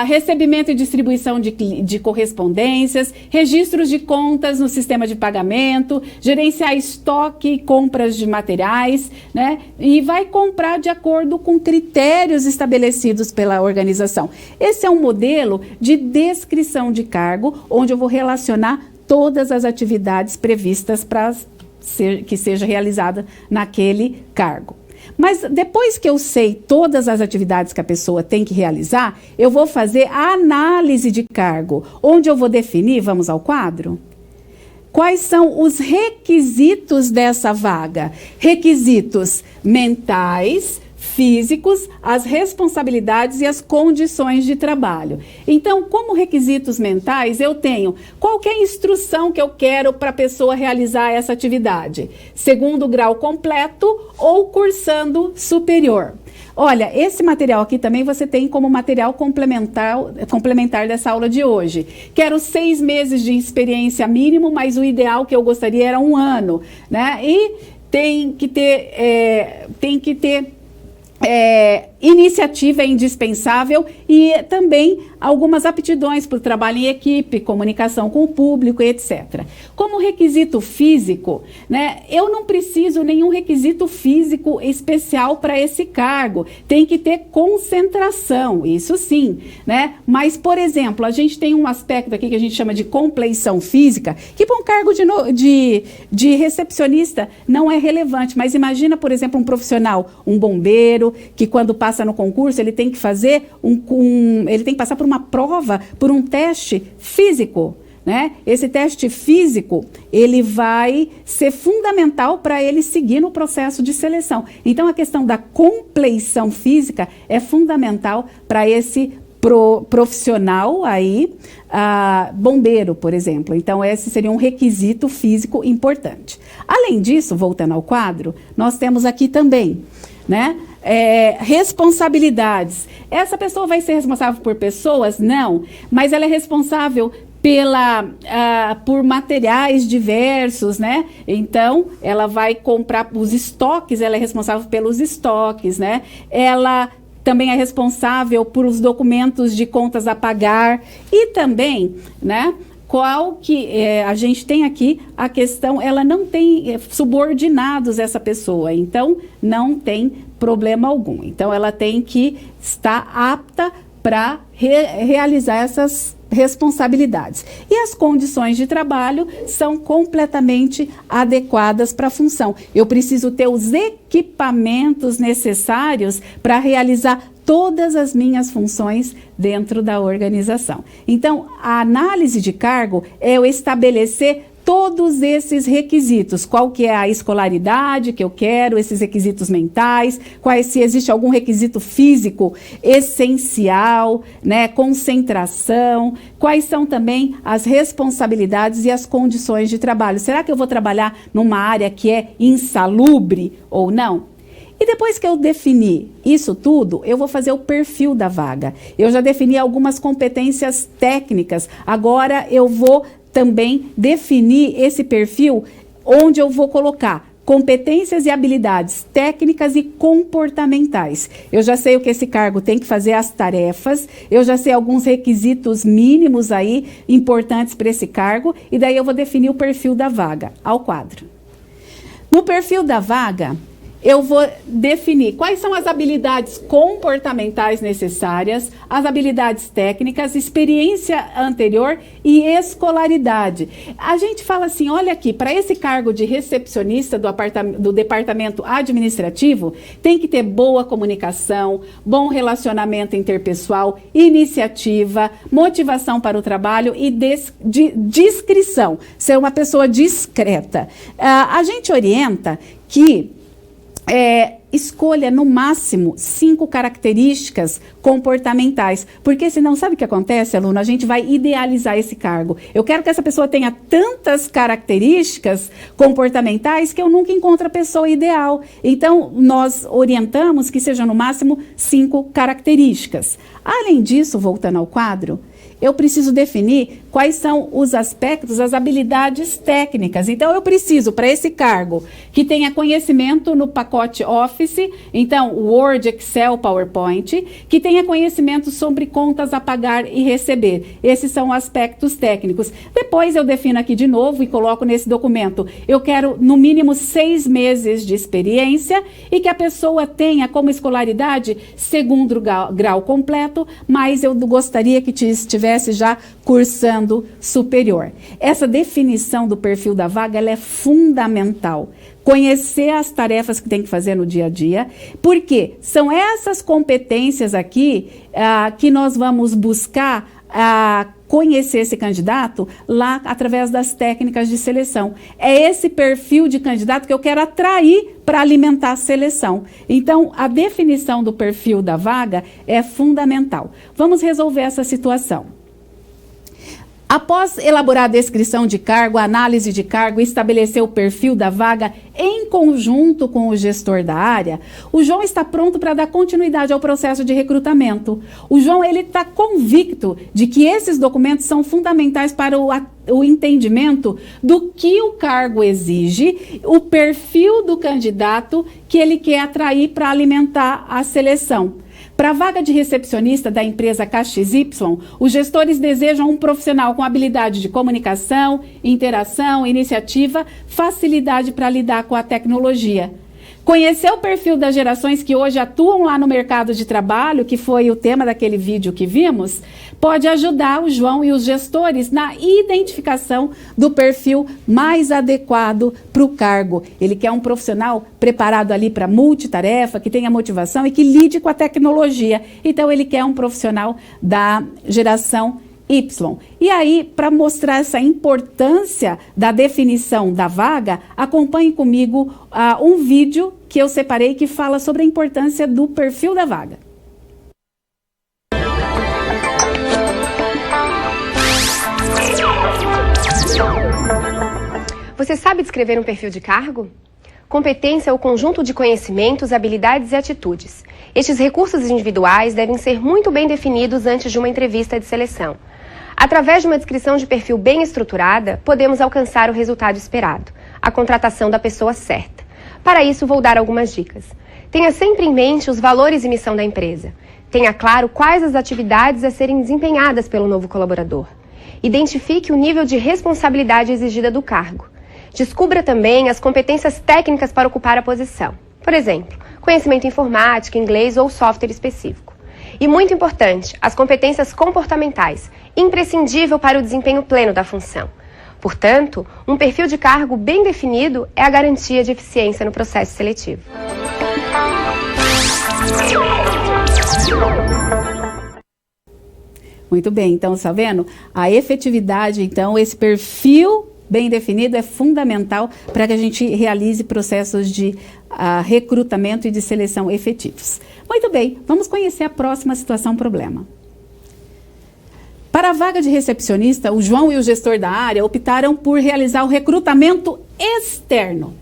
recebimento e distribuição de correspondências, registros de contas no sistema de pagamento, gerenciar estoque e compras de materiais, né? E vai comprar de acordo com critérios estabelecidos pela organização. Esse é um modelo de descrição de cargo, onde eu vou relacionar todas as atividades previstas para que seja realizada naquele cargo. Mas depois que eu sei todas as atividades que a pessoa tem que realizar, eu vou fazer a análise de cargo, onde eu vou definir, vamos ao quadro? Quais são os requisitos dessa vaga? Requisitos mentais, físicos, as responsabilidades e as condições de trabalho. Então, como requisitos mentais, eu tenho qualquer instrução que eu quero para a pessoa realizar essa atividade. Segundo grau completo ou cursando superior. Olha, esse material aqui também você tem como material complementar dessa aula de hoje. Quero 6 meses de experiência mínimo, mas o ideal que eu gostaria era 1 ano, né? E tem que ter iniciativa é indispensável e também algumas aptidões para o trabalho em equipe, comunicação com o público, etc. Como requisito físico, né, eu não preciso nenhum requisito físico especial para esse cargo. Tem que ter concentração, isso sim, né? Mas, por exemplo, a gente tem um aspecto aqui que a gente chama de compleição física, que para um cargo de recepcionista não é relevante, mas imagina, por exemplo, um profissional, um bombeiro, que quando passa no concurso, ele tem que fazer ele tem que passar por uma prova, por um teste físico, né? Esse teste físico, ele vai ser fundamental para ele seguir no processo de seleção. Então, a questão da compleição física é fundamental para esse profissional aí, bombeiro, por exemplo. Então, esse seria um requisito físico importante. Além disso, voltando ao quadro, nós temos aqui também, né? Responsabilidades. Essa pessoa vai ser responsável por pessoas? Não, mas ela é responsável por materiais diversos, né? Então, ela vai comprar os estoques, ela é responsável pelos estoques, né? Ela também é responsável por os documentos de contas a pagar e também, né? A gente tem aqui a questão, ela não tem subordinados essa pessoa, então não tem problema algum. Então ela tem que estar apta para realizar essas responsabilidades. E as condições de trabalho são completamente adequadas para a função. Eu preciso ter os equipamentos necessários para realizar todas as minhas funções dentro da organização. Então, a análise de cargo é eu estabelecer todos esses requisitos, qual que é a escolaridade que eu quero, esses requisitos mentais, se existe algum requisito físico essencial, né, concentração, quais são também as responsabilidades e as condições de trabalho. Será que eu vou trabalhar numa área que é insalubre ou não? E depois que eu definir isso tudo, eu vou fazer o perfil da vaga. Eu já defini algumas competências técnicas, agora eu vou também definir esse perfil onde eu vou colocar competências e habilidades técnicas e comportamentais. Eu já sei o que esse cargo tem que fazer, as tarefas, eu já sei alguns requisitos mínimos aí importantes para esse cargo, e daí eu vou definir o perfil da vaga, ao quadro. No perfil da vaga, eu vou definir quais são as habilidades comportamentais necessárias, as habilidades técnicas, experiência anterior e escolaridade. A gente fala assim, olha aqui, para esse cargo de recepcionista do departamento administrativo, tem que ter boa comunicação, bom relacionamento interpessoal, iniciativa, motivação para o trabalho e discrição, ser uma pessoa discreta. A gente orienta que escolha no máximo 5 características comportamentais, porque senão, sabe o que acontece, aluno? A gente vai idealizar esse cargo. Eu quero que essa pessoa tenha tantas características comportamentais que eu nunca encontro a pessoa ideal. Então, nós orientamos que seja no máximo 5 características. Além disso, voltando ao quadro, eu preciso definir quais são os aspectos, as habilidades técnicas. Então, eu preciso, para esse cargo, que tenha conhecimento no pacote Office, então, Word, Excel, PowerPoint, que tenha conhecimento sobre contas a pagar e receber. Esses são aspectos técnicos. Depois, eu defino aqui de novo e coloco nesse documento. Eu quero, no mínimo, 6 meses de experiência e que a pessoa tenha como escolaridade segundo grau completo, mas eu gostaria que estivesse já cursando superior. Essa definição do perfil da vaga, ela é fundamental. Conhecer as tarefas que tem que fazer no dia a dia, porque são essas competências aqui que nós vamos buscar conhecer esse candidato lá através das técnicas de seleção. É esse perfil de candidato que eu quero atrair para alimentar a seleção. Então, a definição do perfil da vaga é fundamental. Vamos resolver essa situação. Após elaborar a descrição de cargo, a análise de cargo e estabelecer o perfil da vaga em conjunto com o gestor da área, o João está pronto para dar continuidade ao processo de recrutamento. O João está convicto de que esses documentos são fundamentais para o entendimento do que o cargo exige, o perfil do candidato que ele quer atrair para alimentar a seleção. Para a vaga de recepcionista da empresa KXY, os gestores desejam um profissional com habilidade de comunicação, interação, iniciativa, facilidade para lidar com a tecnologia. Conhecer o perfil das gerações que hoje atuam lá no mercado de trabalho, que foi o tema daquele vídeo que vimos, pode ajudar o João e os gestores na identificação do perfil mais adequado para o cargo. Ele quer um profissional preparado ali para multitarefa, que tenha motivação e que lide com a tecnologia. Então, ele quer um profissional da geração Y. E aí, para mostrar essa importância da definição da vaga, acompanhe comigo um vídeo que eu separei que fala sobre a importância do perfil da vaga. Você sabe descrever um perfil de cargo? Competência é o conjunto de conhecimentos, habilidades e atitudes. Estes recursos individuais devem ser muito bem definidos antes de uma entrevista de seleção. Através de uma descrição de perfil bem estruturada, podemos alcançar o resultado esperado, a contratação da pessoa certa. Para isso, vou dar algumas dicas. Tenha sempre em mente os valores e missão da empresa. Tenha claro quais as atividades a serem desempenhadas pelo novo colaborador. Identifique o nível de responsabilidade exigida do cargo. Descubra também as competências técnicas para ocupar a posição. Por exemplo, conhecimento informático, inglês ou software específico. E muito importante, as competências comportamentais, imprescindível para o desempenho pleno da função. Portanto, um perfil de cargo bem definido é a garantia de eficiência no processo seletivo. Muito bem, então, está vendo? A efetividade, então, esse perfil bem definido é fundamental para que a gente realize processos de recrutamento e de seleção efetivos. Muito bem, vamos conhecer a próxima situação problema. Para a vaga de recepcionista, o João e o gestor da área optaram por realizar o recrutamento externo.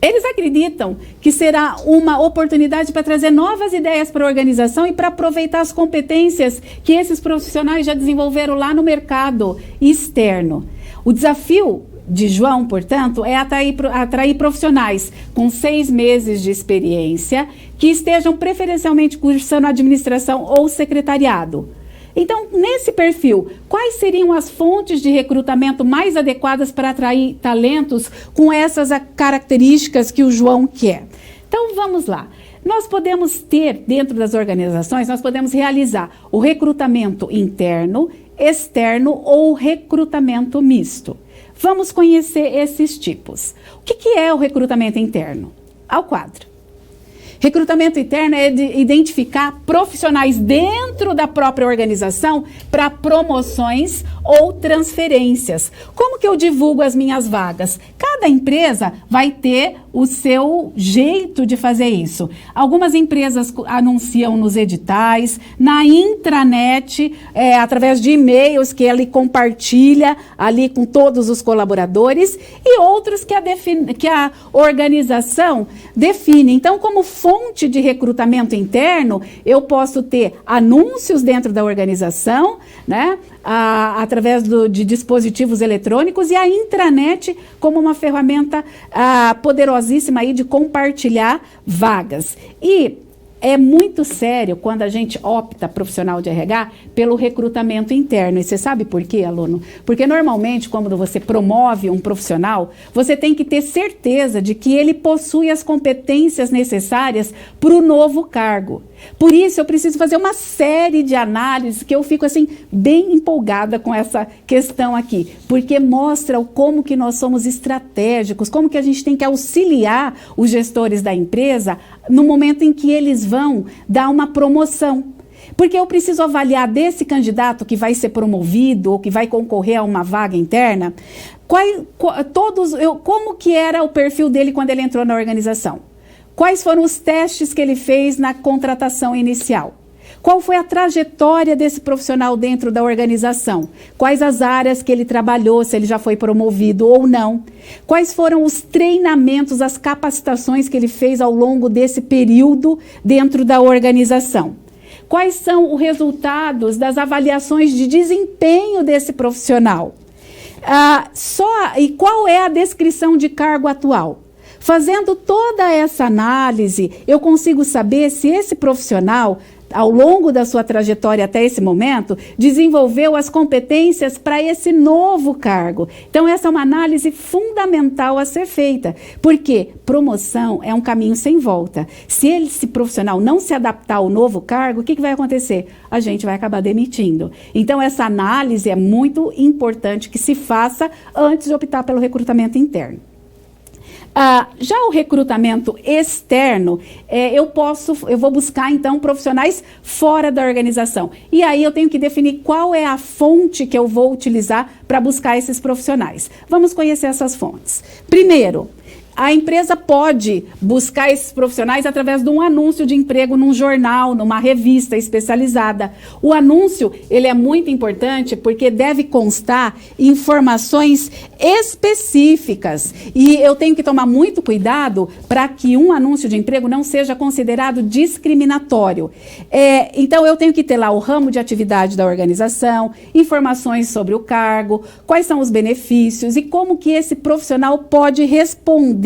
Eles acreditam que será uma oportunidade para trazer novas ideias para a organização e para aproveitar as competências que esses profissionais já desenvolveram lá no mercado externo. O desafio de João, portanto, é atrair profissionais com 6 meses de experiência que estejam preferencialmente cursando administração ou secretariado. Então, nesse perfil, quais seriam as fontes de recrutamento mais adequadas para atrair talentos com essas características que o João quer? Então, vamos lá. Nós podemos ter, dentro das organizações, nós podemos realizar o recrutamento interno, externo ou recrutamento misto. Vamos conhecer esses tipos. O que é o recrutamento interno? Ao quadro. Recrutamento interno é de identificar profissionais dentro da própria organização para promoções ou transferências. Como que eu divulgo as minhas vagas? Cada empresa vai ter o seu jeito de fazer isso. Algumas empresas anunciam nos editais, na intranet, através de e-mails que ele compartilha ali com todos os colaboradores, e outros que a organização define. Então, como fonte de recrutamento interno, eu posso ter anúncios dentro da organização, né, através de dispositivos eletrônicos, e a intranet como uma ferramenta poderosíssima aí de compartilhar vagas. E é muito sério quando a gente opta, profissional de RH, pelo recrutamento interno. E você sabe por quê, aluno? Porque normalmente, quando você promove um profissional, você tem que ter certeza de que ele possui as competências necessárias para o novo cargo. Por isso, eu preciso fazer uma série de análises que eu fico, assim, bem empolgada com essa questão aqui, porque mostra como que nós somos estratégicos, como que a gente tem que auxiliar os gestores da empresa no momento em que eles vão dar uma promoção. Porque eu preciso avaliar desse candidato que vai ser promovido ou que vai concorrer a uma vaga interna, como que era o perfil dele quando ele entrou na organização. Quais foram os testes que ele fez na contratação inicial? Qual foi a trajetória desse profissional dentro da organização? Quais as áreas que ele trabalhou, se ele já foi promovido ou não? Quais foram os treinamentos, as capacitações que ele fez ao longo desse período dentro da organização? Quais são os resultados das avaliações de desempenho desse profissional? E qual é a descrição de cargo atual? Fazendo toda essa análise, eu consigo saber se esse profissional, ao longo da sua trajetória até esse momento, desenvolveu as competências para esse novo cargo. Então, essa é uma análise fundamental a ser feita, porque promoção é um caminho sem volta. Se esse profissional não se adaptar ao novo cargo, o que vai acontecer? A gente vai acabar demitindo. Então, essa análise é muito importante que se faça antes de optar pelo recrutamento interno. Já o recrutamento externo, eu vou buscar, então, profissionais fora da organização. E aí eu tenho que definir qual é a fonte que eu vou utilizar para buscar esses profissionais. Vamos conhecer essas fontes. Primeiro, a empresa pode buscar esses profissionais através de um anúncio de emprego num jornal, numa revista especializada. O anúncio, ele é muito importante porque deve constar informações específicas. E eu tenho que tomar muito cuidado para que um anúncio de emprego não seja considerado discriminatório. Então, eu tenho que ter lá o ramo de atividade da organização, informações sobre o cargo, quais são os benefícios e como que esse profissional pode responder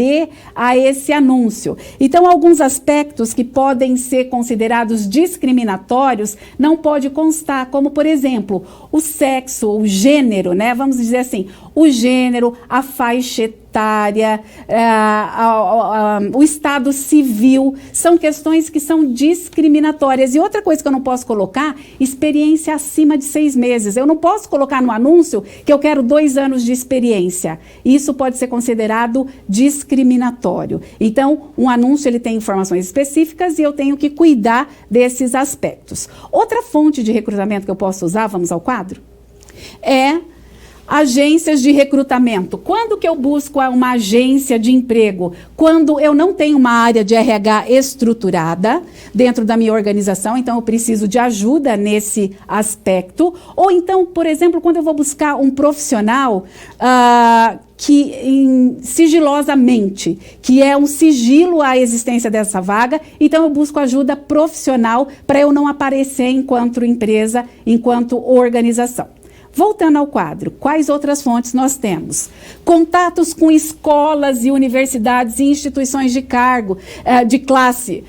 a esse anúncio. Então, alguns aspectos que podem ser considerados discriminatórios não pode constar, como, por exemplo, o sexo, o gênero, né? Vamos dizer assim, o gênero, a faixa etária, o estado civil, são questões que são discriminatórias. E outra coisa que eu não posso colocar, experiência acima de 6 meses. Eu não posso colocar no anúncio que eu quero 2 anos de experiência. Isso pode ser considerado discriminatório. Então, um anúncio ele tem informações específicas e eu tenho que cuidar desses aspectos. Outra fonte de recrutamento que eu posso usar, vamos ao quadro, agências de recrutamento. Quando que eu busco uma agência de emprego? Quando eu não tenho uma área de RH estruturada dentro da minha organização, então eu preciso de ajuda nesse aspecto. Ou então, por exemplo, quando eu vou buscar um profissional sigilosamente, que é um sigilo à existência dessa vaga, então eu busco ajuda profissional para eu não aparecer enquanto empresa, enquanto organização. Voltando ao quadro, quais outras fontes nós temos? Contatos com escolas e universidades e instituições de classe.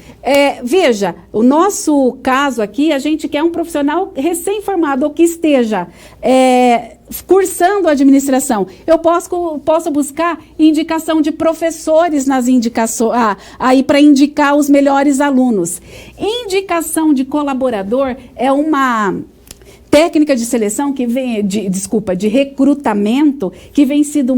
Veja, o nosso caso aqui, a gente quer um profissional recém-formado ou que esteja cursando administração. Eu posso buscar indicação de professores nas indicações, aí para indicar os melhores alunos. Indicação de colaborador é uma técnica de seleção que vem, de recrutamento, que vem sendo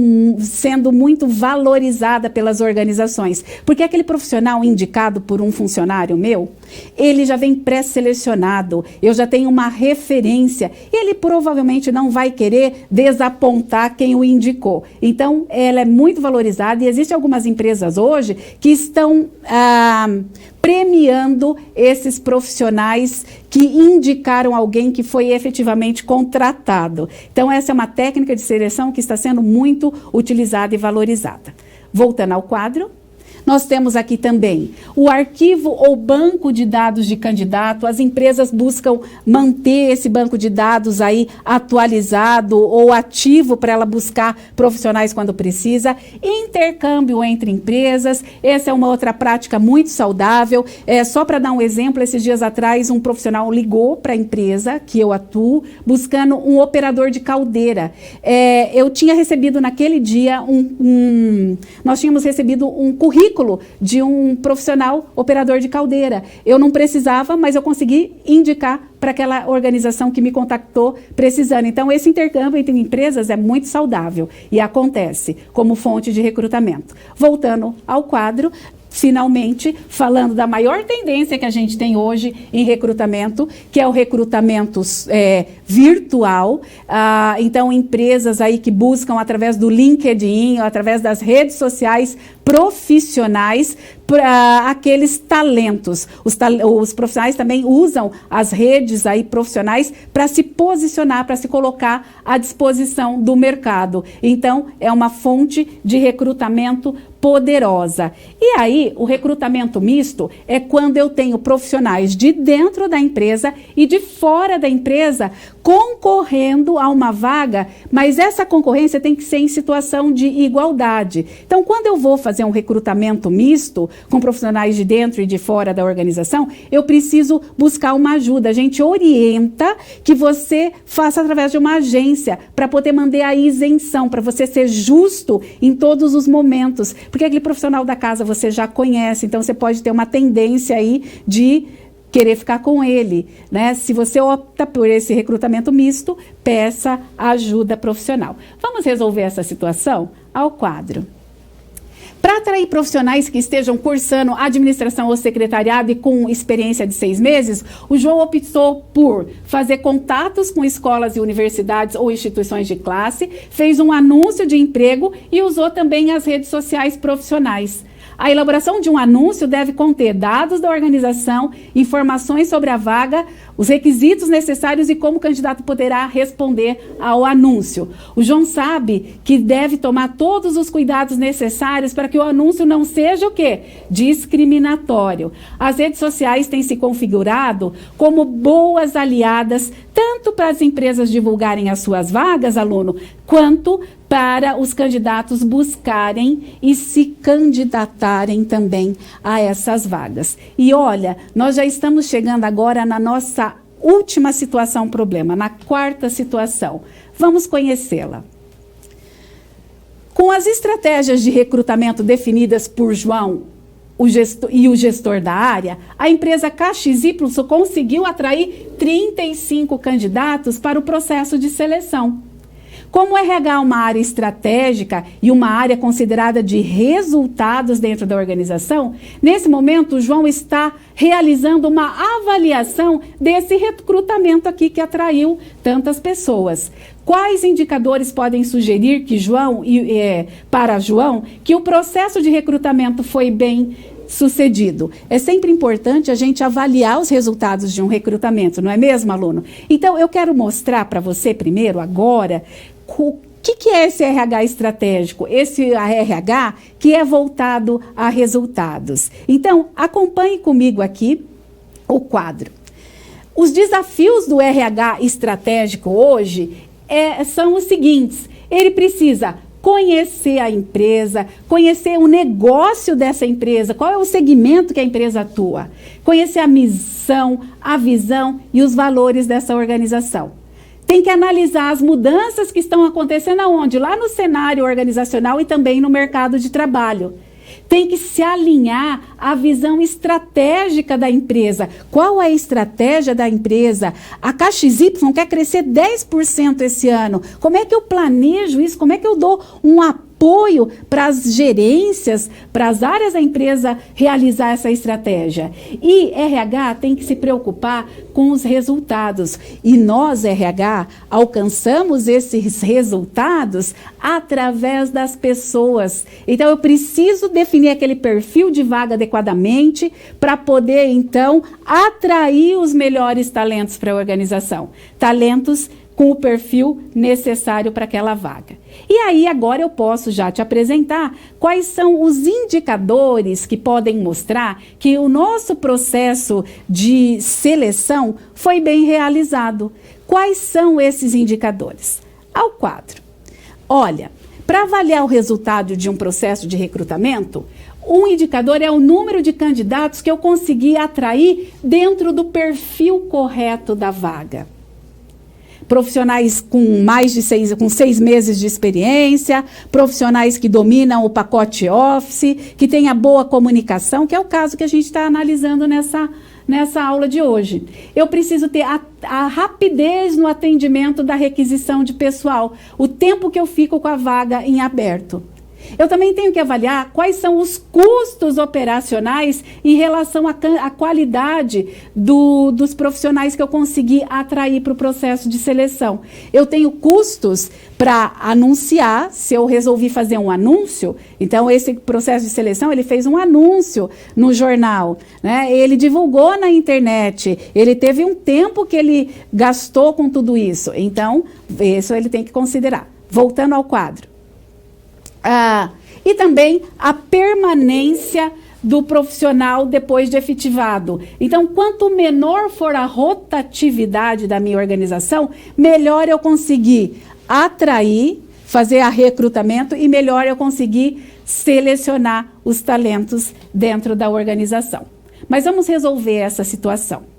muito valorizada pelas organizações. Porque aquele profissional indicado por um funcionário meu, ele já vem pré-selecionado, eu já tenho uma referência, ele provavelmente não vai querer desapontar quem o indicou. Então, ela é muito valorizada e existem algumas empresas hoje que estão premiando esses profissionais que indicaram alguém que foi efetivamente contratado. Então, essa é uma técnica de seleção que está sendo muito utilizada e valorizada. Voltando ao quadro. Nós temos aqui também o arquivo ou banco de dados de candidato. As empresas buscam manter esse banco de dados aí atualizado ou ativo para ela buscar profissionais quando precisa. Intercâmbio entre empresas, essa é uma outra prática muito saudável. Só para dar um exemplo, esses dias atrás um profissional ligou para a empresa que eu atuo buscando um operador de caldeira. Eu tinha recebido naquele dia nós tínhamos recebido um currículo currículo de um profissional operador de caldeira. Eu não precisava, mas eu consegui indicar para aquela organização que me contactou precisando. Então, esse intercâmbio entre empresas é muito saudável e acontece como fonte de recrutamento. Voltando ao quadro, finalmente, falando da maior tendência que a gente tem hoje em recrutamento, que é o recrutamento virtual. Então, empresas aí que buscam através do LinkedIn, ou através das redes sociais profissionais, para aqueles talentos. Os profissionais também usam as redes aí profissionais para se posicionar, para se colocar à disposição do mercado. Então, é uma fonte de recrutamento poderosa. E aí, o recrutamento misto é quando eu tenho profissionais de dentro da empresa e de fora da empresa concorrendo a uma vaga, mas essa concorrência tem que ser em situação de igualdade. Então, quando eu vou fazer um recrutamento misto, com profissionais de dentro e de fora da organização, eu preciso buscar uma ajuda. A gente orienta que você faça através de uma agência para poder manter a isenção, para você ser justo em todos os momentos. Porque aquele profissional da casa você já conhece, então você pode ter uma tendência aí de querer ficar com ele, né? Se você opta por esse recrutamento misto, peça ajuda profissional. Vamos resolver essa situação? Ao quadro. Para atrair profissionais que estejam cursando administração ou secretariado e com experiência de 6 meses, o João optou por fazer contatos com escolas e universidades ou instituições de classe, fez um anúncio de emprego e usou também as redes sociais profissionais. A elaboração de um anúncio deve conter dados da organização, informações sobre a vaga, os requisitos necessários e como o candidato poderá responder ao anúncio. O João sabe que deve tomar todos os cuidados necessários para que o anúncio não seja o quê? Discriminatório. As redes sociais têm se configurado como boas aliadas, tanto para as empresas divulgarem as suas vagas, aluno, quanto para os candidatos buscarem e se candidatarem também a essas vagas. E olha, nós já estamos chegando agora na nossa última situação problema, na 4ª situação. Vamos conhecê-la. Com as estratégias de recrutamento definidas por João o gestor da área, a empresa KXY conseguiu atrair 35 candidatos para o processo de seleção. Como o RH é uma área estratégica e uma área considerada de resultados dentro da organização, nesse momento o João está realizando uma avaliação desse recrutamento aqui que atraiu tantas pessoas. Quais indicadores podem sugerir que para João que o processo de recrutamento foi bem sucedido? É sempre importante a gente avaliar os resultados de um recrutamento, não é mesmo, aluno? Então, eu quero mostrar para você primeiro, agora, o que é esse RH estratégico? Esse RH que é voltado a resultados. Então, acompanhe comigo aqui o quadro. Os desafios do RH estratégico hoje são os seguintes. Ele precisa conhecer a empresa, conhecer o negócio dessa empresa, qual é o segmento que a empresa atua, conhecer a missão, a visão e os valores dessa organização. Tem que analisar as mudanças que estão acontecendo aonde? Lá no cenário organizacional e também no mercado de trabalho. Tem que se alinhar à visão estratégica da empresa. Qual é a estratégia da empresa? A KXY quer crescer 10% esse ano. Como é que eu planejo isso? Como é que eu dou um apoio para as gerências, para as áreas da empresa realizar essa estratégia? E RH tem que se preocupar com os resultados. E nós, RH, alcançamos esses resultados através das pessoas. Então, eu preciso definir aquele perfil de vaga adequadamente para poder, então, atrair os melhores talentos para a organização. Talentos com o perfil necessário para aquela vaga. E aí, agora eu posso já te apresentar quais são os indicadores que podem mostrar que o nosso processo de seleção foi bem realizado. Quais são esses indicadores? Ao quadro. Olha, para avaliar o resultado de um processo de recrutamento, um indicador é o número de candidatos que eu consegui atrair dentro do perfil correto da vaga. profissionais com 6 meses de experiência, profissionais que dominam o pacote Office, que tenha boa comunicação, que é o caso que a gente está analisando nessa aula de hoje. Eu preciso ter a rapidez no atendimento da requisição de pessoal, o tempo que eu fico com a vaga em aberto. Eu também tenho que avaliar quais são os custos operacionais em relação à qualidade dos profissionais que eu consegui atrair para o processo de seleção. Eu tenho custos para anunciar, se eu resolvi fazer um anúncio, então esse processo de seleção, ele fez um anúncio no jornal, né? Ele divulgou na internet, ele teve um tempo que ele gastou com tudo isso, então isso ele tem que considerar. Voltando ao quadro. E também a permanência do profissional depois de efetivado. Então, quanto menor for a rotatividade da minha organização, melhor eu conseguir atrair, fazer a recrutamento e melhor eu conseguir selecionar os talentos dentro da organização. Mas vamos resolver essa situação.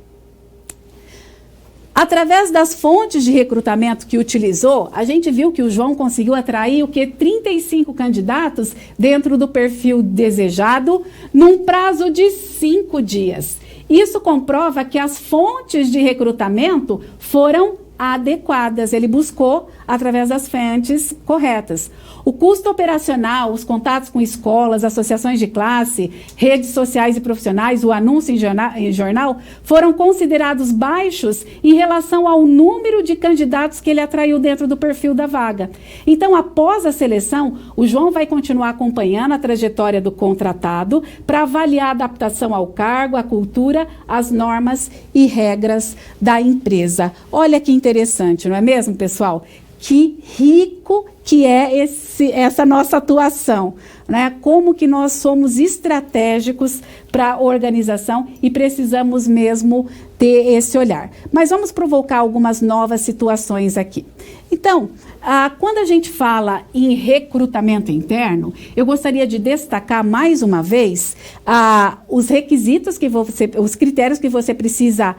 Através das fontes de recrutamento que utilizou, a gente viu que o João conseguiu atrair 35 candidatos dentro do perfil desejado num prazo de 5 dias. Isso comprova que as fontes de recrutamento foram adequadas. Ele buscou através das fontes corretas. O custo operacional, os contatos com escolas, associações de classe, redes sociais e profissionais, o anúncio em jornal, foram considerados baixos em relação ao número de candidatos que ele atraiu dentro do perfil da vaga. Então, após a seleção, o João vai continuar acompanhando a trajetória do contratado para avaliar a adaptação ao cargo, à cultura, às normas e regras da empresa. Olha que interessante, não é mesmo, pessoal? Que rico que é essa nossa atuação, né? Como que nós somos estratégicos para a organização e precisamos mesmo ter esse olhar. Mas vamos provocar algumas novas situações aqui. Então, quando a gente fala em recrutamento interno, eu gostaria de destacar mais uma vez os requisitos os critérios que você precisa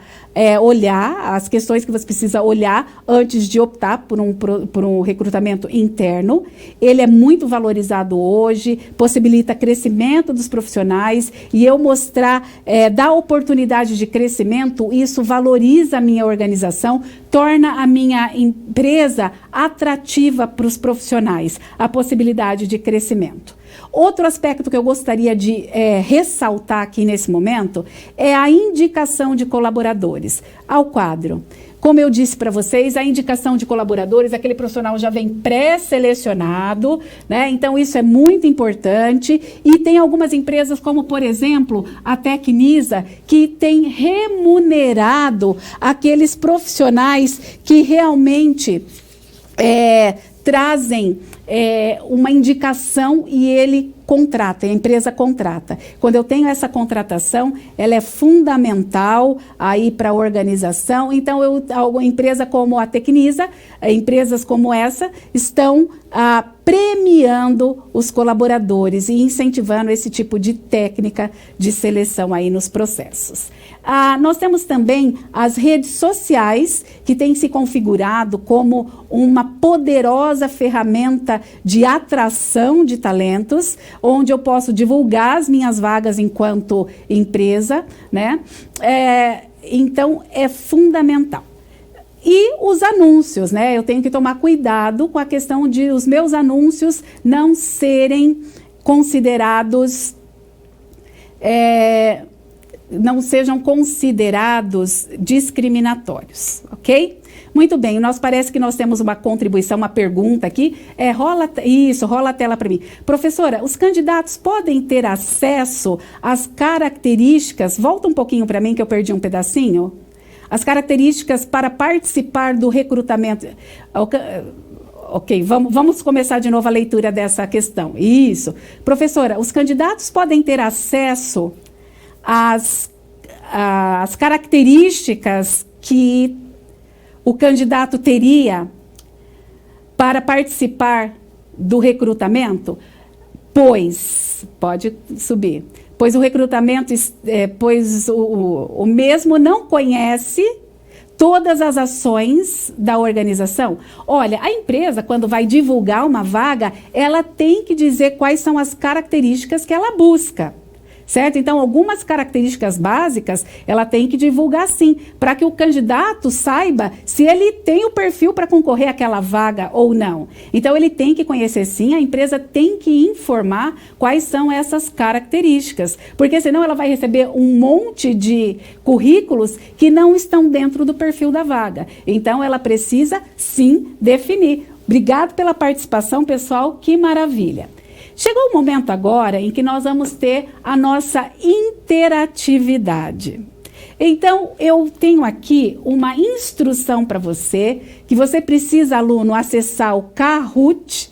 olhar, as questões que você precisa olhar antes de optar por um recrutamento interno. Ele é muito valorizado hoje, possibilita crescimento dos profissionais e eu mostrar, dar oportunidade de crescimento, isso valoriza a minha organização, torna a minha empresa atrativa para os profissionais, a possibilidade de crescimento. Outro aspecto que eu gostaria de ressaltar aqui nesse momento é a indicação de colaboradores. Ao quadro. Como eu disse para vocês, a indicação de colaboradores, aquele profissional já vem pré-selecionado, né? Então isso é muito importante e tem algumas empresas como, por exemplo, a Tecnisa, que tem remunerado aqueles profissionais que realmente trazem uma indicação e ele contrata, a empresa contrata. Quando eu tenho essa contratação, ela é fundamental aí para a organização. Então, uma empresa como a Tecnisa, empresas como essa, estão premiando os colaboradores e incentivando esse tipo de técnica de seleção aí nos processos. Nós temos também as redes sociais, que têm se configurado como uma poderosa ferramenta de atração de talentos, onde eu posso divulgar as minhas vagas enquanto empresa, né? Então, é fundamental. E os anúncios, né? Eu tenho que tomar cuidado com a questão de os meus anúncios não serem considerados, não sejam considerados discriminatórios, ok? Muito bem, parece que nós temos uma contribuição, uma pergunta aqui. Rola a tela para mim. Professora, os candidatos podem ter acesso às características, volta um pouquinho para mim que eu perdi um pedacinho. As características para participar do recrutamento. Ok, vamos começar de novo a leitura dessa questão. Isso. Professora, os candidatos podem ter acesso às características que o candidato teria para participar do recrutamento? Pode subir. Pois o recrutamento, pois o mesmo não conhece todas as ações da organização? Olha, a empresa, quando vai divulgar uma vaga, ela tem que dizer quais são as características que ela busca. Certo? Então, algumas características básicas, ela tem que divulgar sim, para que o candidato saiba se ele tem o perfil para concorrer àquela vaga ou não. Então, ele tem que conhecer sim, a empresa tem que informar quais são essas características, porque senão ela vai receber um monte de currículos que não estão dentro do perfil da vaga. Então, ela precisa sim definir. Obrigado pela participação, pessoal, que maravilha. Chegou o momento agora em que nós vamos ter a nossa interatividade. Então, eu tenho aqui uma instrução para você, que você precisa, aluno, acessar o kahoot.it.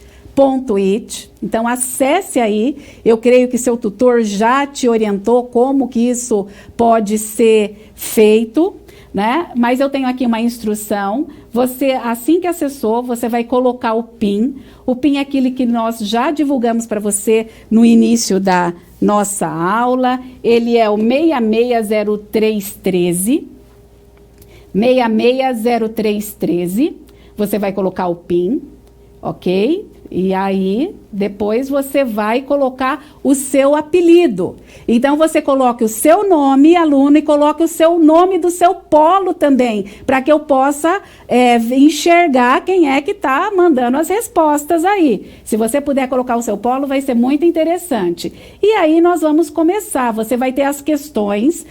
Então, acesse aí. Eu creio que seu tutor já te orientou como que isso pode ser feito, né? Mas eu tenho aqui uma instrução. Você, assim que acessou, você vai colocar o PIN. O PIN é aquele que nós já divulgamos para você no início da nossa aula. Ele é o 660313. 660313. Você vai colocar o PIN, ok? E aí, depois você vai colocar o seu apelido. Então, você coloque o seu nome, aluno, e coloque o seu nome do seu polo também, para que eu possa enxergar quem é que está mandando as respostas aí. Se você puder colocar o seu polo, vai ser muito interessante. E aí, nós vamos começar. Você vai ter as questões,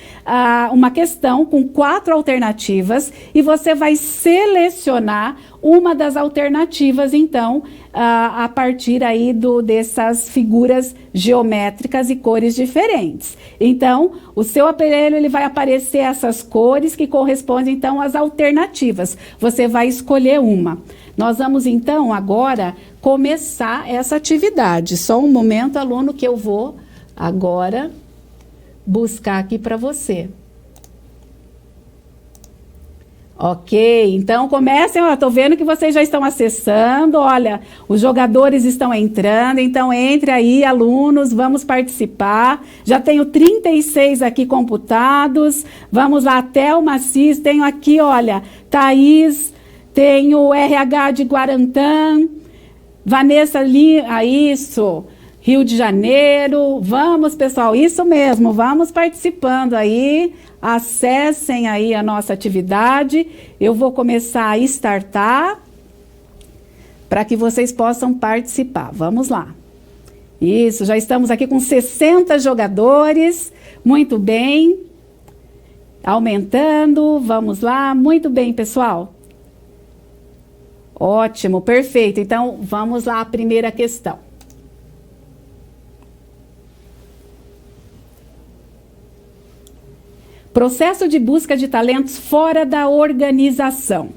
uma questão com 4 alternativas, e você vai selecionar uma das alternativas, então, a partir aí dessas figuras geométricas e cores diferentes. Então, o seu aparelho, ele vai aparecer essas cores que correspondem, então, às alternativas. Você vai escolher uma. Nós vamos, então, agora, começar essa atividade. Só um momento, aluno, que eu vou agora buscar aqui para você. Ok, então comecem, ó, tô vendo que vocês já estão acessando, olha, os jogadores estão entrando, então entre aí, alunos, vamos participar. Já tenho 36 aqui computados, vamos lá, Thelma Cis, tenho aqui, olha, Thaís, tenho RH de Guarantã, Vanessa isso, Rio de Janeiro, vamos pessoal, isso mesmo, vamos participando aí. Acessem aí a nossa atividade. Eu vou começar a startar para que vocês possam participar. Vamos lá. Isso, já estamos aqui com 60 jogadores. Muito bem. Aumentando. Vamos lá. Muito bem, pessoal. Ótimo, perfeito. Então, vamos lá à primeira questão. Processo de busca de talentos fora da organização.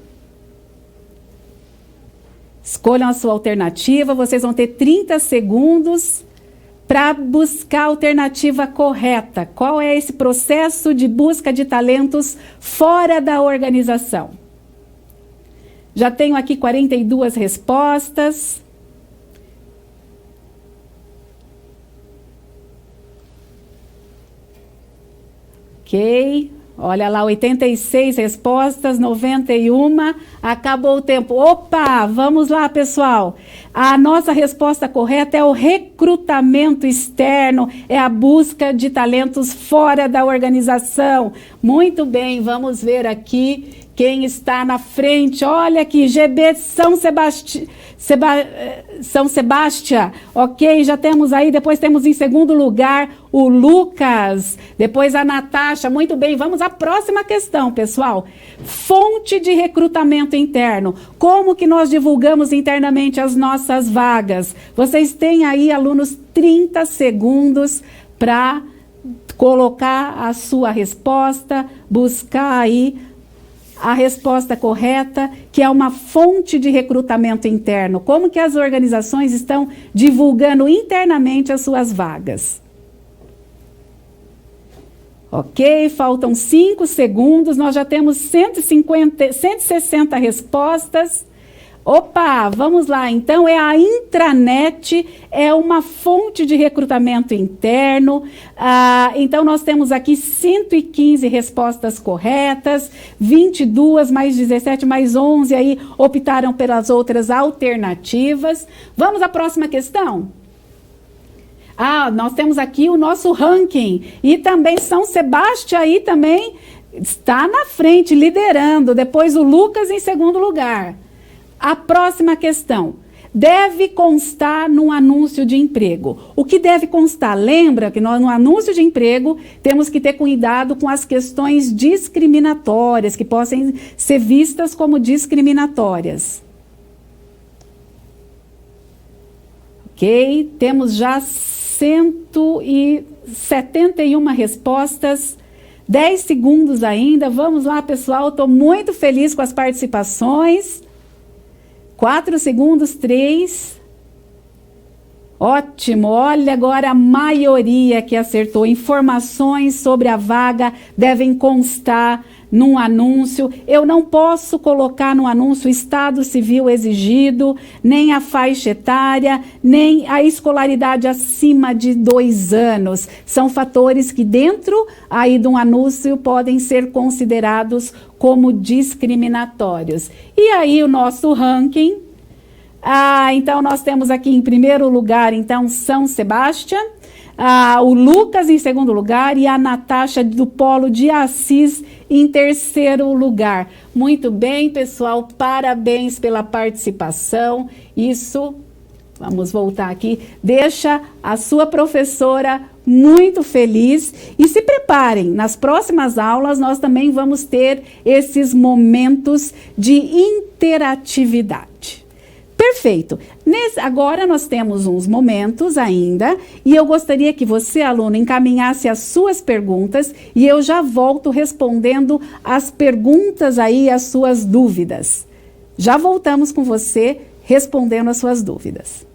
Escolham a sua alternativa, vocês vão ter 30 segundos para buscar a alternativa correta. Qual é esse processo de busca de talentos fora da organização? Já tenho aqui 42 respostas. Ok, olha lá, 86 respostas, 91, acabou o tempo. Opa, vamos lá, pessoal. A nossa resposta correta é o recrutamento externo, é a busca de talentos fora da organização. Muito bem, vamos ver aqui quem está na frente. Olha aqui, GB São Sebastião, ok, já temos aí, depois temos em segundo lugar o Lucas, depois a Natasha, muito bem, vamos à próxima questão, pessoal. Fonte de recrutamento interno, como que nós divulgamos internamente as nossas vagas? Vocês têm aí, alunos, 30 segundos para colocar a sua resposta, buscar aí a resposta correta, que é uma fonte de recrutamento interno. Como que as organizações estão divulgando internamente as suas vagas? Ok, faltam 5 segundos, nós já temos 160 respostas. Opa, vamos lá. Então, é a intranet, é uma fonte de recrutamento interno. Então, nós temos aqui 115 respostas corretas, 22 mais 17 mais 11 aí optaram pelas outras alternativas. Vamos à próxima questão? Nós temos aqui o nosso ranking. E também São Sebastião aí também está na frente, liderando. Depois o Lucas em segundo lugar. A próxima questão. Deve constar no anúncio de emprego. O que deve constar? Lembra que nós, no anúncio de emprego, temos que ter cuidado com as questões discriminatórias, que possam ser vistas como discriminatórias. Ok? Temos já 171 respostas. 10 segundos ainda. Vamos lá, pessoal. Estou muito feliz com as participações. 4 segundos, 3. Ótimo, olha agora a maioria que acertou. Informações sobre a vaga devem constar num anúncio. Eu não posso colocar no anúncio o estado civil exigido, nem a faixa etária, nem a escolaridade acima de 2 anos. São fatores que dentro aí de um anúncio podem ser considerados como discriminatórios. E aí o nosso ranking, então nós temos aqui em primeiro lugar, então, São Sebastião, o Lucas em segundo lugar e a Natasha do Polo de Assis em terceiro lugar. Muito bem, pessoal, parabéns pela participação. Isso, vamos voltar aqui, deixa a sua professora muito feliz e se preparem, nas próximas aulas nós também vamos ter esses momentos de interatividade. Perfeito. Agora nós temos uns momentos ainda e eu gostaria que você, aluno, encaminhasse as suas perguntas e eu já volto respondendo as perguntas aí, as suas dúvidas. Já voltamos com você respondendo as suas dúvidas.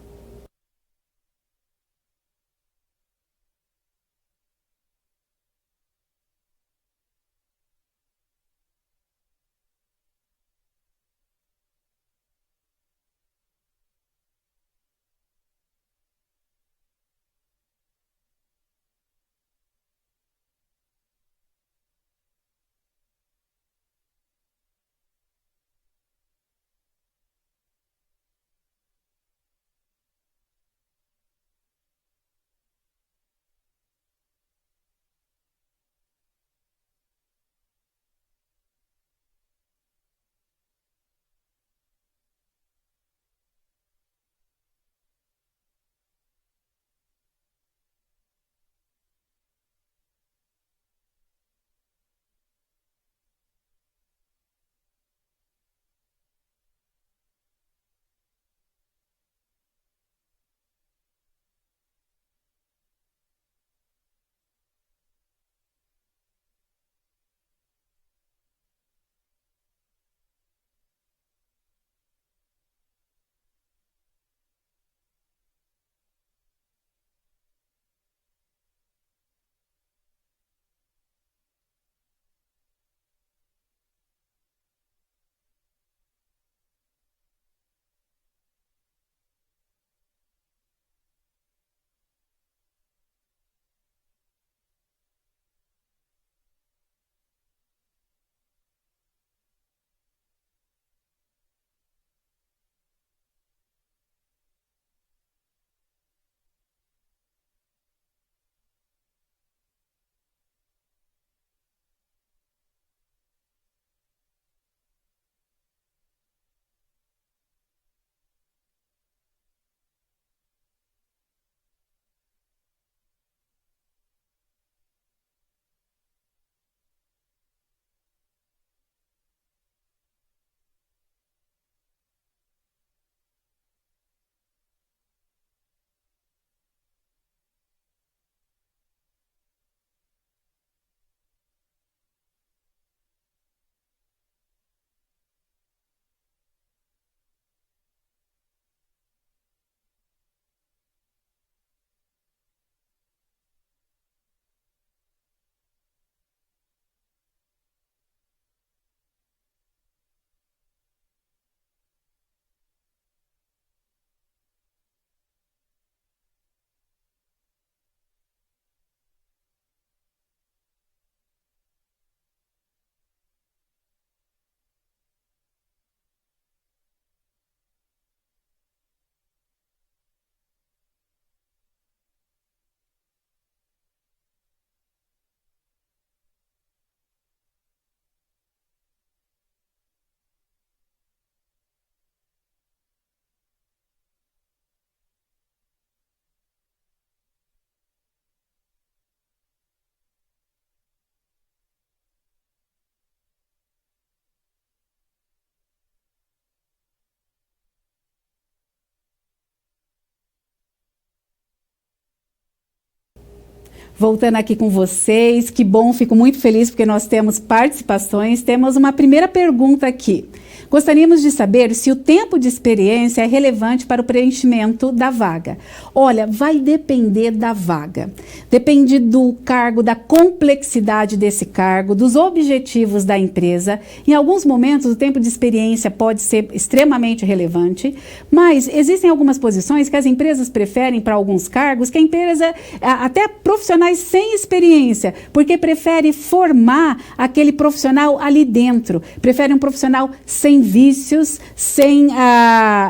voltando aqui com vocês. Que bom, fico muito feliz porque nós temos participações. Temos uma primeira pergunta aqui. Gostaríamos de saber se o tempo de experiência é relevante para o preenchimento da vaga. Olha, vai depender da vaga. Depende do cargo, da complexidade desse cargo, dos objetivos da empresa. Em alguns momentos, o tempo de experiência pode ser extremamente relevante, mas existem algumas posições que as empresas preferem para alguns cargos, que a empresa, até profissionais sem experiência, porque prefere formar aquele profissional ali dentro, prefere um profissional sem vícios, sem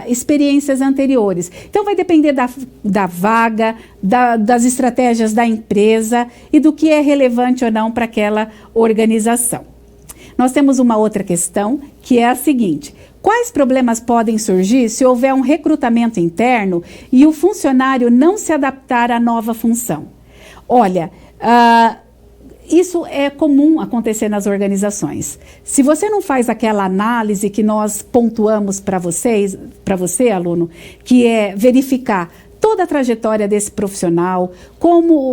experiências anteriores. Então, vai depender da vaga, das estratégias da empresa e do que é relevante ou não para aquela organização. Nós temos uma outra questão, que é a seguinte: quais problemas podem surgir se houver um recrutamento interno e o funcionário não se adaptar à nova função? Olha, isso é comum acontecer nas organizações. Se você não faz aquela análise que nós pontuamos para você, aluno, que é verificar toda a trajetória desse profissional,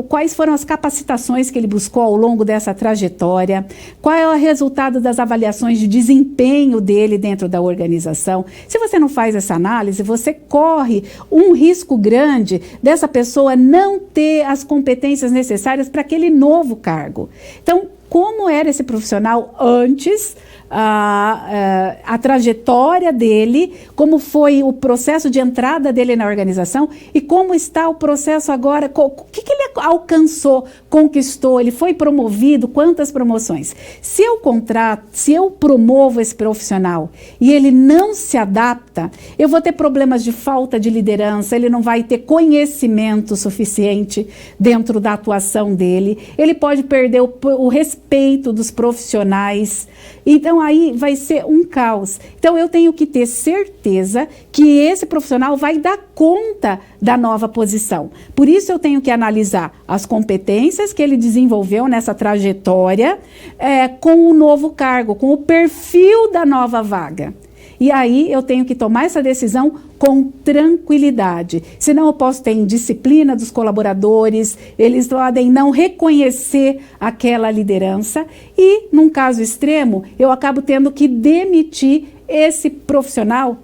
quais foram as capacitações que ele buscou ao longo dessa trajetória, qual é o resultado das avaliações de desempenho dele dentro da organização. Se você não faz essa análise, você corre um risco grande dessa pessoa não ter as competências necessárias para aquele novo cargo. Então, como era esse profissional antes, a trajetória dele, como foi o processo de entrada dele na organização e como está o processo agora, o que ele alcançou, conquistou, ele foi promovido, quantas promoções. Se eu promovo esse profissional e ele não se adapta, eu vou ter problemas de falta de liderança, ele não vai ter conhecimento suficiente dentro da atuação dele, ele pode perder o respeito dos profissionais. Então, aí vai ser um caos. Então, eu tenho que ter certeza que esse profissional vai dar conta da nova posição. Por isso, eu tenho que analisar as competências que ele desenvolveu nessa trajetória com o novo cargo, com o perfil da nova vaga. E aí eu tenho que tomar essa decisão com tranquilidade. Senão eu posso ter indisciplina dos colaboradores, eles podem não reconhecer aquela liderança e, num caso extremo, eu acabo tendo que demitir esse profissional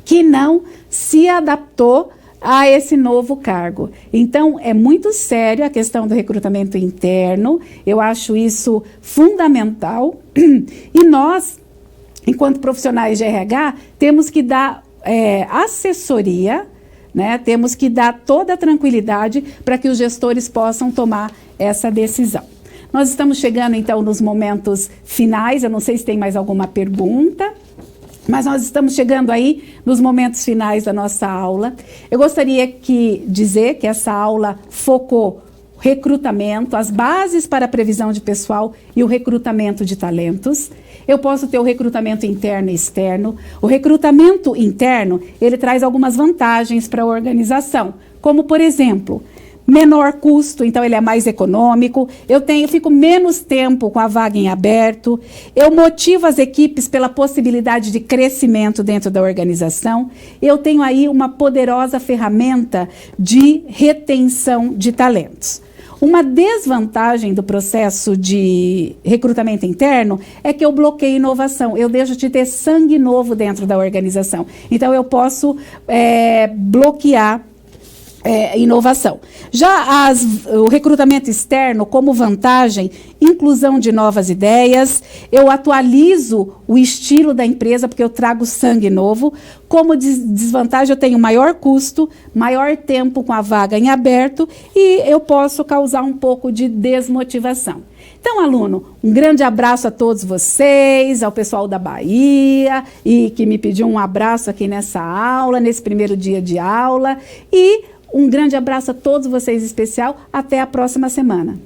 que não se adaptou a esse novo cargo. Então, é muito sério a questão do recrutamento interno, eu acho isso fundamental e nós, enquanto profissionais de RH, temos que dar assessoria, né? Temos que dar toda a tranquilidade para que os gestores possam tomar essa decisão. Nós estamos chegando, então, nos momentos finais. Eu não sei se tem mais alguma pergunta, mas nós estamos chegando aí nos momentos finais da nossa aula. Eu gostaria de dizer que essa aula focou recrutamento, as bases para a previsão de pessoal e o recrutamento de talentos. Eu posso ter o recrutamento interno e externo. O recrutamento interno, ele traz algumas vantagens para a organização, como, por exemplo, menor custo, então ele é mais econômico, eu fico menos tempo com a vaga em aberto, eu motivo as equipes pela possibilidade de crescimento dentro da organização, eu tenho aí uma poderosa ferramenta de retenção de talentos. Uma desvantagem do processo de recrutamento interno é que eu bloqueio inovação, eu deixo de ter sangue novo dentro da organização. Então, eu posso bloquear inovação. Já o recrutamento externo, como vantagem, inclusão de novas ideias, eu atualizo o estilo da empresa, porque eu trago sangue novo. Como desvantagem, eu tenho maior custo, maior tempo com a vaga em aberto e eu posso causar um pouco de desmotivação. Então, aluno, um grande abraço a todos vocês, ao pessoal da Bahia, e que me pediu um abraço aqui nessa aula, nesse primeiro dia de aula, e um grande abraço a todos vocês em especial. Até a próxima semana.